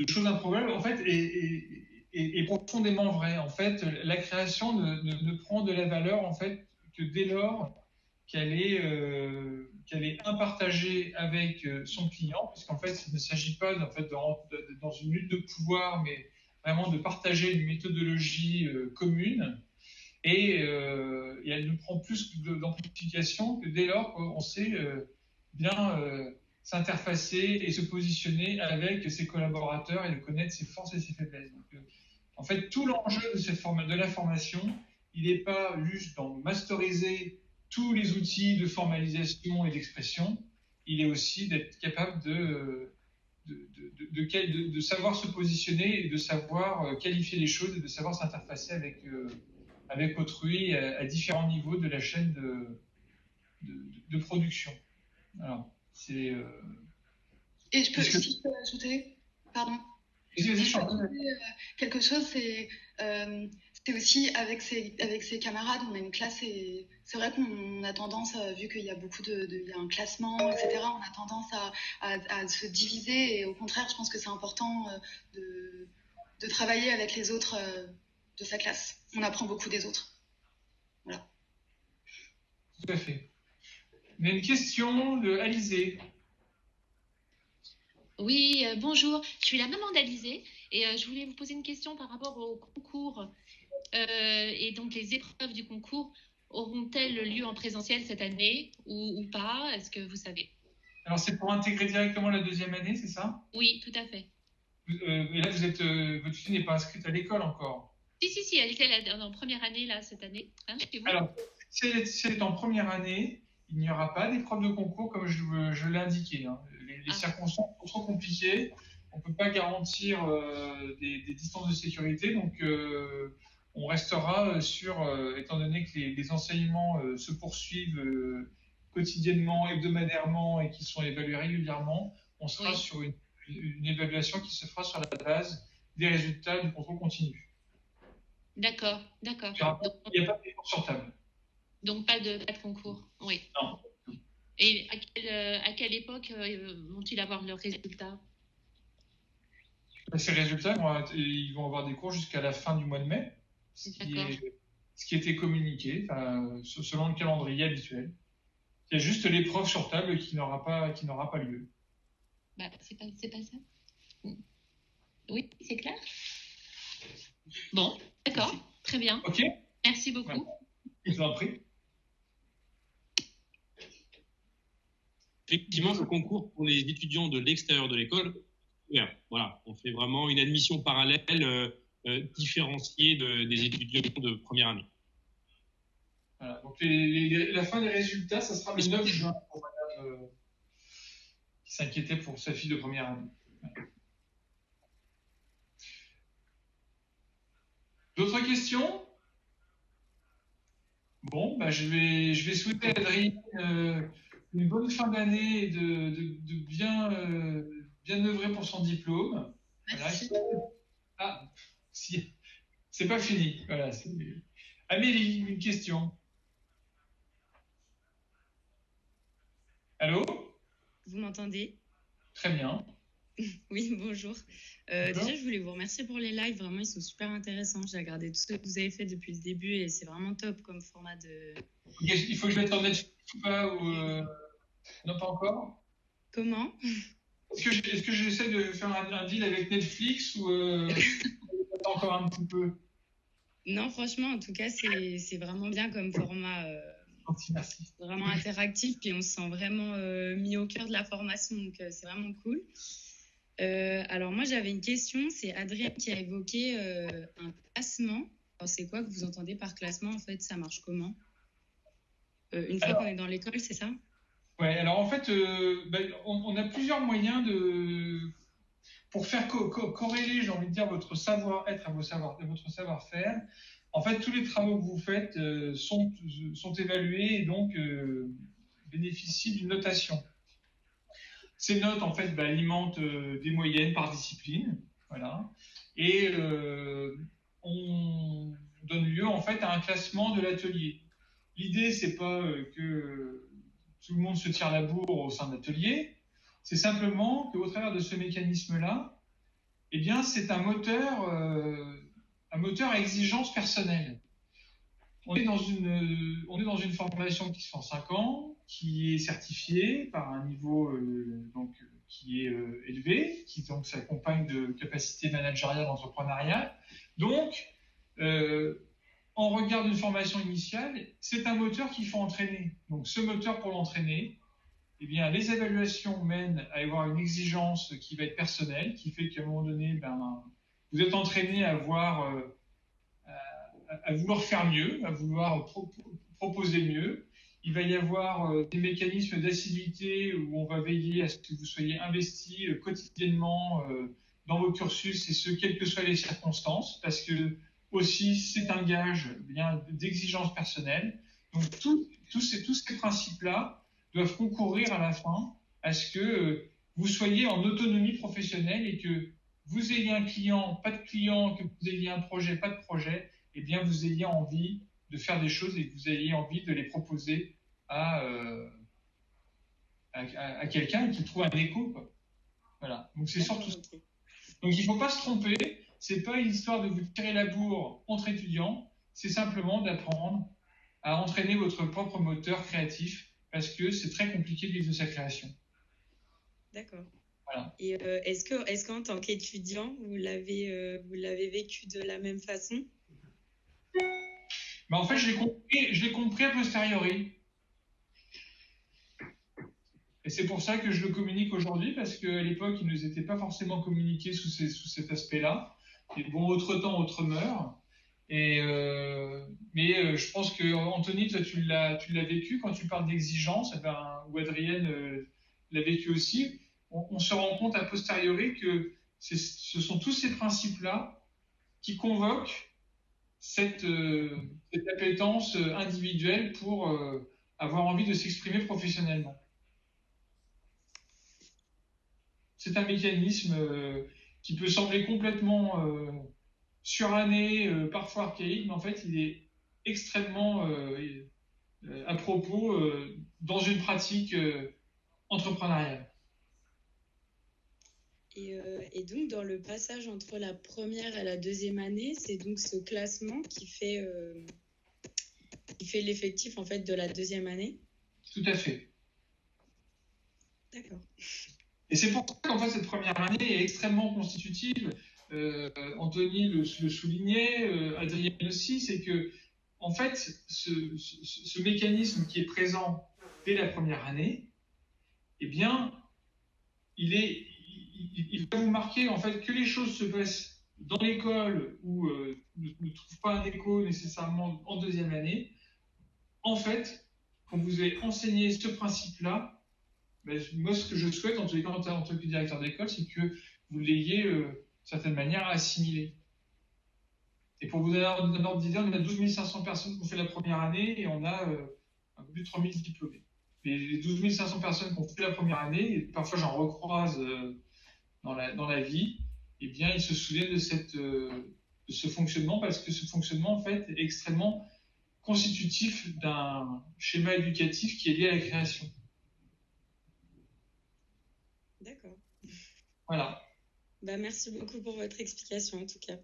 choses improbables, en fait, est profondément vrai. En fait, la création ne prend de la valeur, en fait, que dès lors qu'elle est impartagée avec son client, puisqu'en fait, il ne s'agit pas en fait, de rentrer dans une lutte de pouvoir, mais vraiment de partager une méthodologie commune. Et elle nous prend plus d'amplification que dès lors qu'on sait bien s'interfacer et se positionner avec ses collaborateurs et de connaître ses forces et ses faiblesses. Donc, en fait, tout l'enjeu de la formation, il n'est pas juste dans masteriser tous les outils de formalisation et d'expression, il est aussi d'être capable de savoir se positionner et de savoir qualifier les choses et de savoir s'interfacer avec autrui à différents niveaux de la chaîne de production. Alors, c'est... Et si je peux ajouter, pardon. Quelque chose, c'est aussi avec ses camarades, on a une classe et c'est vrai qu'on a tendance, vu qu'il y a il y a un classement, etc., on a tendance à se diviser et au contraire, je pense que c'est important de travailler avec les autres de sa classe. On apprend beaucoup des autres. Voilà. Tout à fait. On a une question de Alizée. Oui, bonjour. Je suis la maman d'Alizée et je voulais vous poser une question par rapport au concours. Et donc, les épreuves du concours auront-elles lieu en présentiel cette année ou pas? Est-ce que vous savez? Alors, c'est pour intégrer directement la deuxième année, c'est ça? Oui, tout à fait. Et là, votre fille n'est pas inscrite à l'école encore? Si, elle était en première année là, cette année. Hein, chez vous? Alors, si elle est en première année, il n'y aura pas d'épreuve de concours comme je l'ai indiqué. Hein. Les circonstances sont trop compliquées. On ne peut pas garantir des distances de sécurité. Donc, on restera sur, étant donné que les enseignements se poursuivent quotidiennement, hebdomadairement et qui sont évalués régulièrement, on sera sur une évaluation qui se fera sur la base des résultats du contrôle continu. D'accord. Il n'y a pas de concours sur table. Donc, pas de concours, oui. Non. Et à quelle époque vont-ils avoir leurs résultats? Ces résultats, ils vont avoir des cours jusqu'à la fin du mois de mai, ce qui était communiqué selon le calendrier habituel. Il y a juste l'épreuve sur table qui n'aura pas lieu. Bah, c'est pas ça. Oui, c'est clair. Bon, d'accord, très bien. Ok. Merci beaucoup. Voilà. Je vous en prie. Effectivement, le concours pour les étudiants de l'extérieur de l'école, voilà, on fait vraiment une admission parallèle différenciée des étudiants de première année. Voilà, donc la fin des résultats, ça sera le 9 juin pour madame qui s'inquiétait pour sa fille de première année. D'autres questions? Bon, je vais souhaiter à Adrien une bonne fin d'année et de bien œuvrer pour son diplôme. Merci. Voilà. C'est pas fini. Voilà, Amélie, une question. Allô? Vous m'entendez? Très bien. Oui, bonjour. Déjà, je voulais vous remercier pour les lives. Vraiment, ils sont super intéressants. J'ai regardé tout ce que vous avez fait depuis le début et c'est vraiment top comme format de... Il faut que je mette en Netflix ou pas non, pas encore? Comment? Est-ce que j'essaie de faire un deal avec Netflix ou encore un petit peu? Non, franchement, en tout cas, c'est vraiment bien comme format. Merci. Vraiment interactif et on se sent vraiment mis au cœur de la formation. Donc, c'est vraiment cool. Alors, moi, j'avais une question. C'est Adrien qui a évoqué un classement. Alors, c'est quoi que vous entendez par classement? En fait, ça marche comment? Une fois qu'on est dans l'école, c'est ça? Ouais, alors en fait, on a plusieurs moyens pour faire corréler, j'ai envie de dire, votre savoir-être à votre savoir-faire. En fait, tous les travaux que vous faites sont évalués et donc bénéficient d'une notation. Ces notes, en fait, alimentent des moyennes par discipline, voilà, et on donne lieu, en fait, à un classement de l'atelier. L'idée, c'est pas que tout le monde se tire la bourre au sein de l'atelier, c'est simplement qu'au travers de ce mécanisme-là, eh bien, c'est un moteur à exigence personnelle. on est dans une formation qui se fait en 5 ans, qui est certifiée par un niveau qui est élevé, qui donc s'accompagne de capacités managériales, entrepreneuriales. Donc, en regard d'une formation initiale, c'est un moteur qu'il faut entraîner. Donc, ce moteur, pour l'entraîner, eh bien, les évaluations mènent à avoir une exigence qui va être personnelle, qui fait qu'à un moment donné, vous êtes entraîné à vouloir faire mieux, à vouloir proposer mieux. Il va y avoir des mécanismes d'assiduité où on va veiller à ce que vous soyez investi quotidiennement dans vos cursus, et ce, quelles que soient les circonstances, parce que aussi, c'est un gage bien d'exigence personnelle. Donc, tous ces principes-là doivent concourir à la fin à ce que vous soyez en autonomie professionnelle, et que vous ayez un client, pas de client, que vous ayez un projet, pas de projet, eh bien, vous ayez envie de faire des choses et que vous ayez envie de les proposer à quelqu'un qui trouve un écho, quoi. Voilà. Donc, c'est surtout ça. Donc, il ne faut pas se tromper. C'est pas une histoire de vous tirer la bourre entre étudiants. C'est simplement d'apprendre à entraîner votre propre moteur créatif, parce que c'est très compliqué de vivre de sa création. D'accord. Voilà. Et est-ce qu'en tant qu'étudiant, vous l'avez vécu de la même façon? En fait, je l'ai compris a posteriori. Et c'est pour ça que je le communique aujourd'hui, parce qu'à l'époque, il ne nous était pas forcément communiqué sous cet aspect-là. Et bon, autre temps, autre mœurs. Mais je pense que, Anthony, toi, tu l'as vécu quand tu parles d'exigence, ou Adrienne l'a vécu aussi. On se rend compte a posteriori que ce sont tous ces principes-là qui convoquent cette appétence individuelle pour avoir envie de s'exprimer professionnellement. C'est un mécanisme qui peut sembler complètement suranné, parfois archaïque, mais en fait, il est extrêmement à propos dans une pratique entrepreneuriale. Et donc, dans le passage entre la première et la deuxième année, c'est donc ce classement qui fait l'effectif en fait de la deuxième année? Tout à fait. D'accord. Et c'est pour ça qu'en fait, cette première année est extrêmement constitutive. Anthony le soulignait, Adrienne aussi, c'est que, en fait, ce mécanisme qui est présent dès la première année, eh bien, il va vous marquer, en fait, que les choses se passent dans l'école ou ne trouvent pas un écho nécessairement en deuxième année. En fait, quand vous avez enseigné ce principe-là, moi, ce que je souhaite, en tous les cas, en tant que directeur d'école, c'est que vous l'ayez, d'une certaine manière, assimilé. Et pour vous donner un ordre d'idée, on a 12 500 personnes qui ont fait la première année, et on a un peu plus de 3 000 diplômés. Et les 12 500 personnes qui ont fait la première année, et parfois j'en recroise dans la vie, eh bien, ils se souviennent de ce fonctionnement, parce que ce fonctionnement, en fait, est extrêmement constitutif d'un schéma éducatif qui est lié à la création. D'accord. Voilà. Merci beaucoup pour votre explication, en tout cas.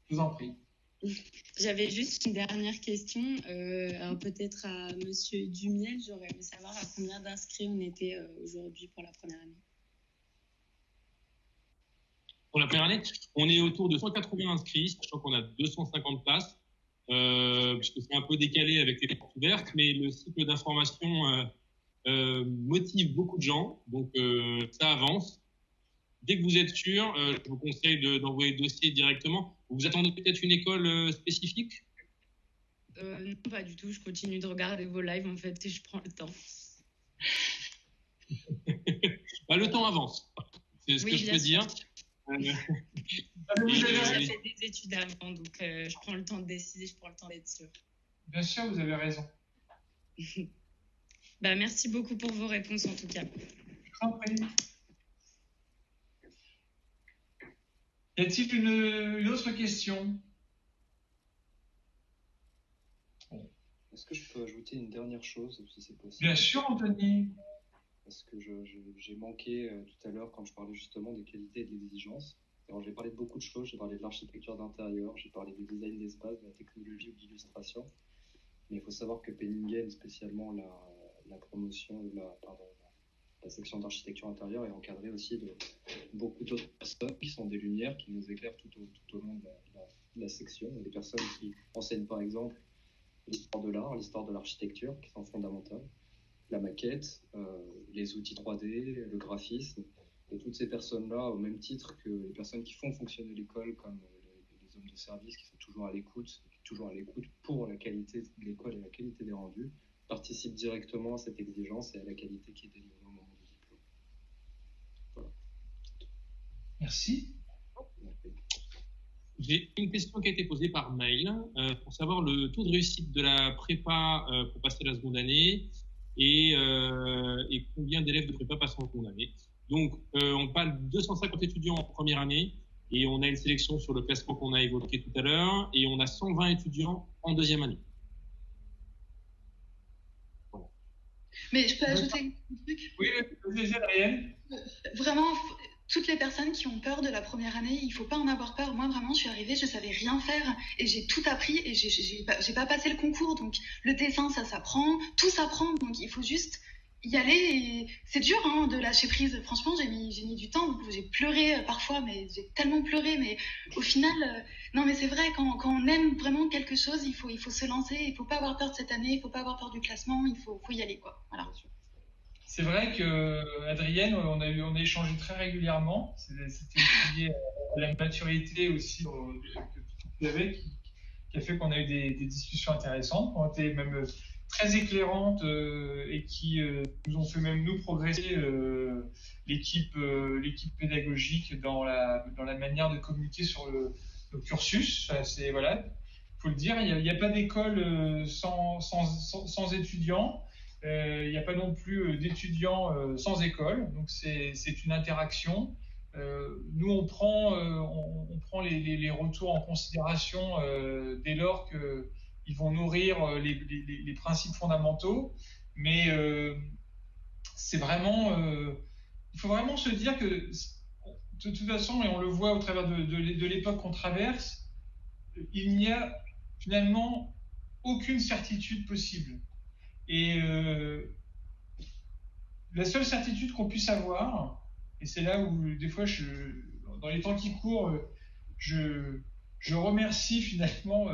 Je vous en prie. J'avais juste une dernière question. Alors peut-être à Monsieur Dumiel, j'aurais aimé savoir à combien d'inscrits on était aujourd'hui pour la première année. Pour la première année, on est autour de 180 inscrits, sachant qu'on a 250 places, puisque c'est un peu décalé avec les portes ouvertes, mais le cycle d'information motive beaucoup de gens, donc ça avance. Dès que vous êtes sûr, je vous conseille d'envoyer le dossier directement. Vous attendez peut-être une école spécifique? Non, pas du tout. Je continue de regarder vos lives, en fait, et je prends le temps. Le temps avance. C'est ce que je peux dire. J'ai déjà fait des études avant, donc je prends le temps de décider, je prends le temps d'être sûre. Bien sûr, vous avez raison. Merci beaucoup pour vos réponses, en tout cas. Je t'en prie. Y a-t-il une autre question? Est-ce que je peux ajouter une dernière chose, si c'est possible? Bien sûr, Anthony. Parce que j'ai manqué tout à l'heure quand je parlais justement des qualités et de l'exigence. Alors, j'ai parlé de beaucoup de choses. J'ai parlé de l'architecture d'intérieur, j'ai parlé du design d'espace, de la technologie ou de l'illustration. Mais il faut savoir que Penningen, spécialement la promotion, la section d'architecture intérieure, est encadrée aussi de beaucoup d'autres personnes qui sont des lumières, qui nous éclairent tout au long de la section. Il y a des personnes qui enseignent par exemple l'histoire de l'art, l'histoire de l'architecture, qui sont fondamentales, la maquette, les outils 3D, le graphisme. Et toutes ces personnes-là, au même titre que les personnes qui font fonctionner l'école, comme les hommes de service qui sont toujours à l'écoute pour la qualité de l'école et la qualité des rendus, participent directement à cette exigence et à la qualité qui est délivrée au moment du diplôme. Voilà. Merci. J'ai une question qui a été posée par mail pour savoir le taux de réussite de la prépa pour passer la seconde année et combien d'élèves de prépa passent en seconde année. Donc, on parle de 250 étudiants en première année et on a une sélection sur le classement qu'on a évoqué tout à l'heure et on a 120 étudiants en deuxième année. Bon. Mais je peux ajouter un truc? Oui, vas-y, Adrienne. Vraiment, toutes les personnes qui ont peur de la première année, il ne faut pas en avoir peur. Moi, vraiment, je suis arrivée, je ne savais rien faire et j'ai tout appris et j'ai pas passé le concours. Donc, le dessin, ça s'apprend, tout s'apprend. Donc, il faut juste y aller. Et c'est dur hein, de lâcher prise. Franchement, j'ai mis du temps. J'ai pleuré parfois, mais j'ai tellement pleuré. Mais au final, non, mais c'est vrai, quand on aime vraiment quelque chose, il faut se lancer. Il ne faut pas avoir peur de cette année, il ne faut pas avoir peur du classement. Il faut y aller, quoi. Voilà. C'est vrai qu'Adrienne, on a échangé très régulièrement. C'était lié à la maturité aussi que tu avais, qui a fait qu'on a eu des discussions intéressantes, qui ont été même très éclairantes et qui nous ont fait même nous progresser l'équipe pédagogique dans la manière de communiquer sur le cursus. C'est voilà, faut le dire, il n'y a pas d'école sans étudiants. Il n'y a pas non plus d'étudiants sans école, donc c'est une interaction. Nous, on prend les retours en considération dès lors qu'ils vont nourrir les principes fondamentaux, mais c'est vraiment, il faut vraiment se dire que de toute façon, et on le voit au travers de l'époque qu'on traverse, il n'y a finalement aucune certitude possible. Et la seule certitude qu'on puisse avoir, et c'est là où des fois, dans les temps qui courent, je remercie finalement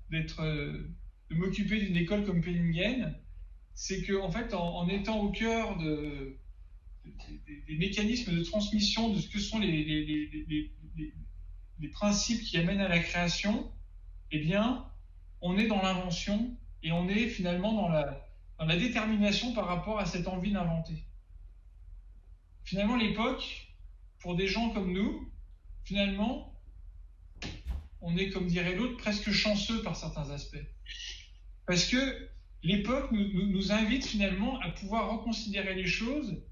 de m'occuper d'une école comme Penningen, c'est qu'en fait, en étant au cœur des mécanismes de transmission de ce que sont les principes qui amènent à la création, eh bien, on est dans l'invention et on est finalement dans la détermination par rapport à cette envie d'inventer. Finalement, l'époque, pour des gens comme nous, finalement, on est, comme dirait l'autre, presque chanceux par certains aspects. Parce que l'époque nous invite finalement à pouvoir reconsidérer les choses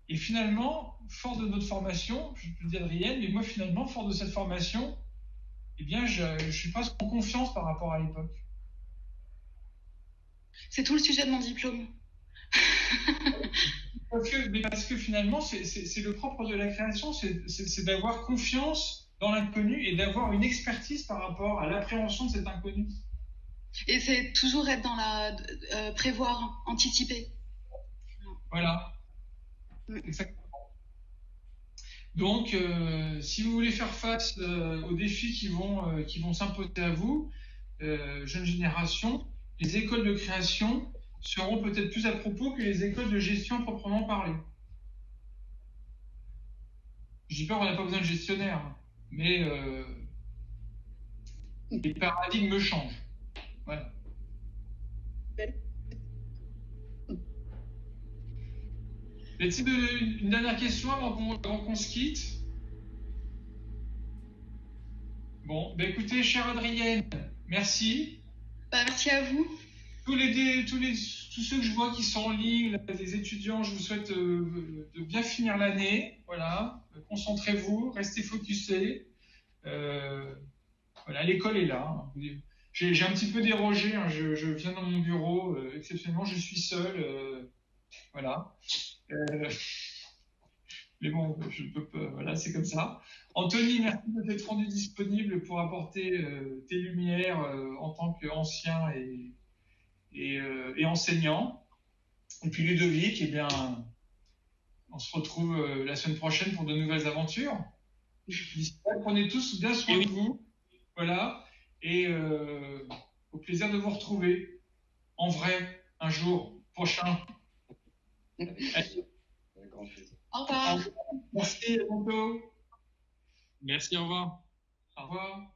et finalement, fort de notre formation, je te dis Adrienne, mais moi finalement, fort de cette formation, eh bien, je suis presque en confiance par rapport à l'époque. C'est tout le sujet de mon diplôme. Parce que finalement, c'est le propre de la création, c'est d'avoir confiance dans l'inconnu et d'avoir une expertise par rapport à l'appréhension de cet inconnu. Et c'est toujours être dans prévoir, anticiper. Voilà. Exactement. Donc, si vous voulez faire face aux défis qui vont s'imposer à vous, jeune génération, les écoles de création seront peut-être plus à propos que les écoles de gestion proprement parlée. Je dis pas qu'on n'a pas besoin de gestionnaires, mais les paradigmes changent. Voilà. Une dernière question avant qu'on se quitte. Bon, ben écoutez, chère Adrienne, merci. Merci à vous. Tous ceux que je vois qui sont en ligne, les étudiants, je vous souhaite de bien finir l'année. Voilà, concentrez-vous, restez focusés. Voilà, l'école est là. J'ai un petit peu dérogé. Hein, je viens dans mon bureau. Exceptionnellement, je suis seul. Voilà. Mais bon, je peux pas, voilà, c'est comme ça. Anthony, merci de t'être rendu disponible pour apporter tes lumières en tant qu'ancien et enseignant. Et puis Ludovic, eh bien, on se retrouve la semaine prochaine pour de nouvelles aventures. D'ici là, prenez tous bien soin de vous. Voilà. Et au plaisir de vous retrouver en vrai un jour prochain. Avec grand plaisir. Au revoir. Merci, à bientôt. Merci, au revoir. Au revoir.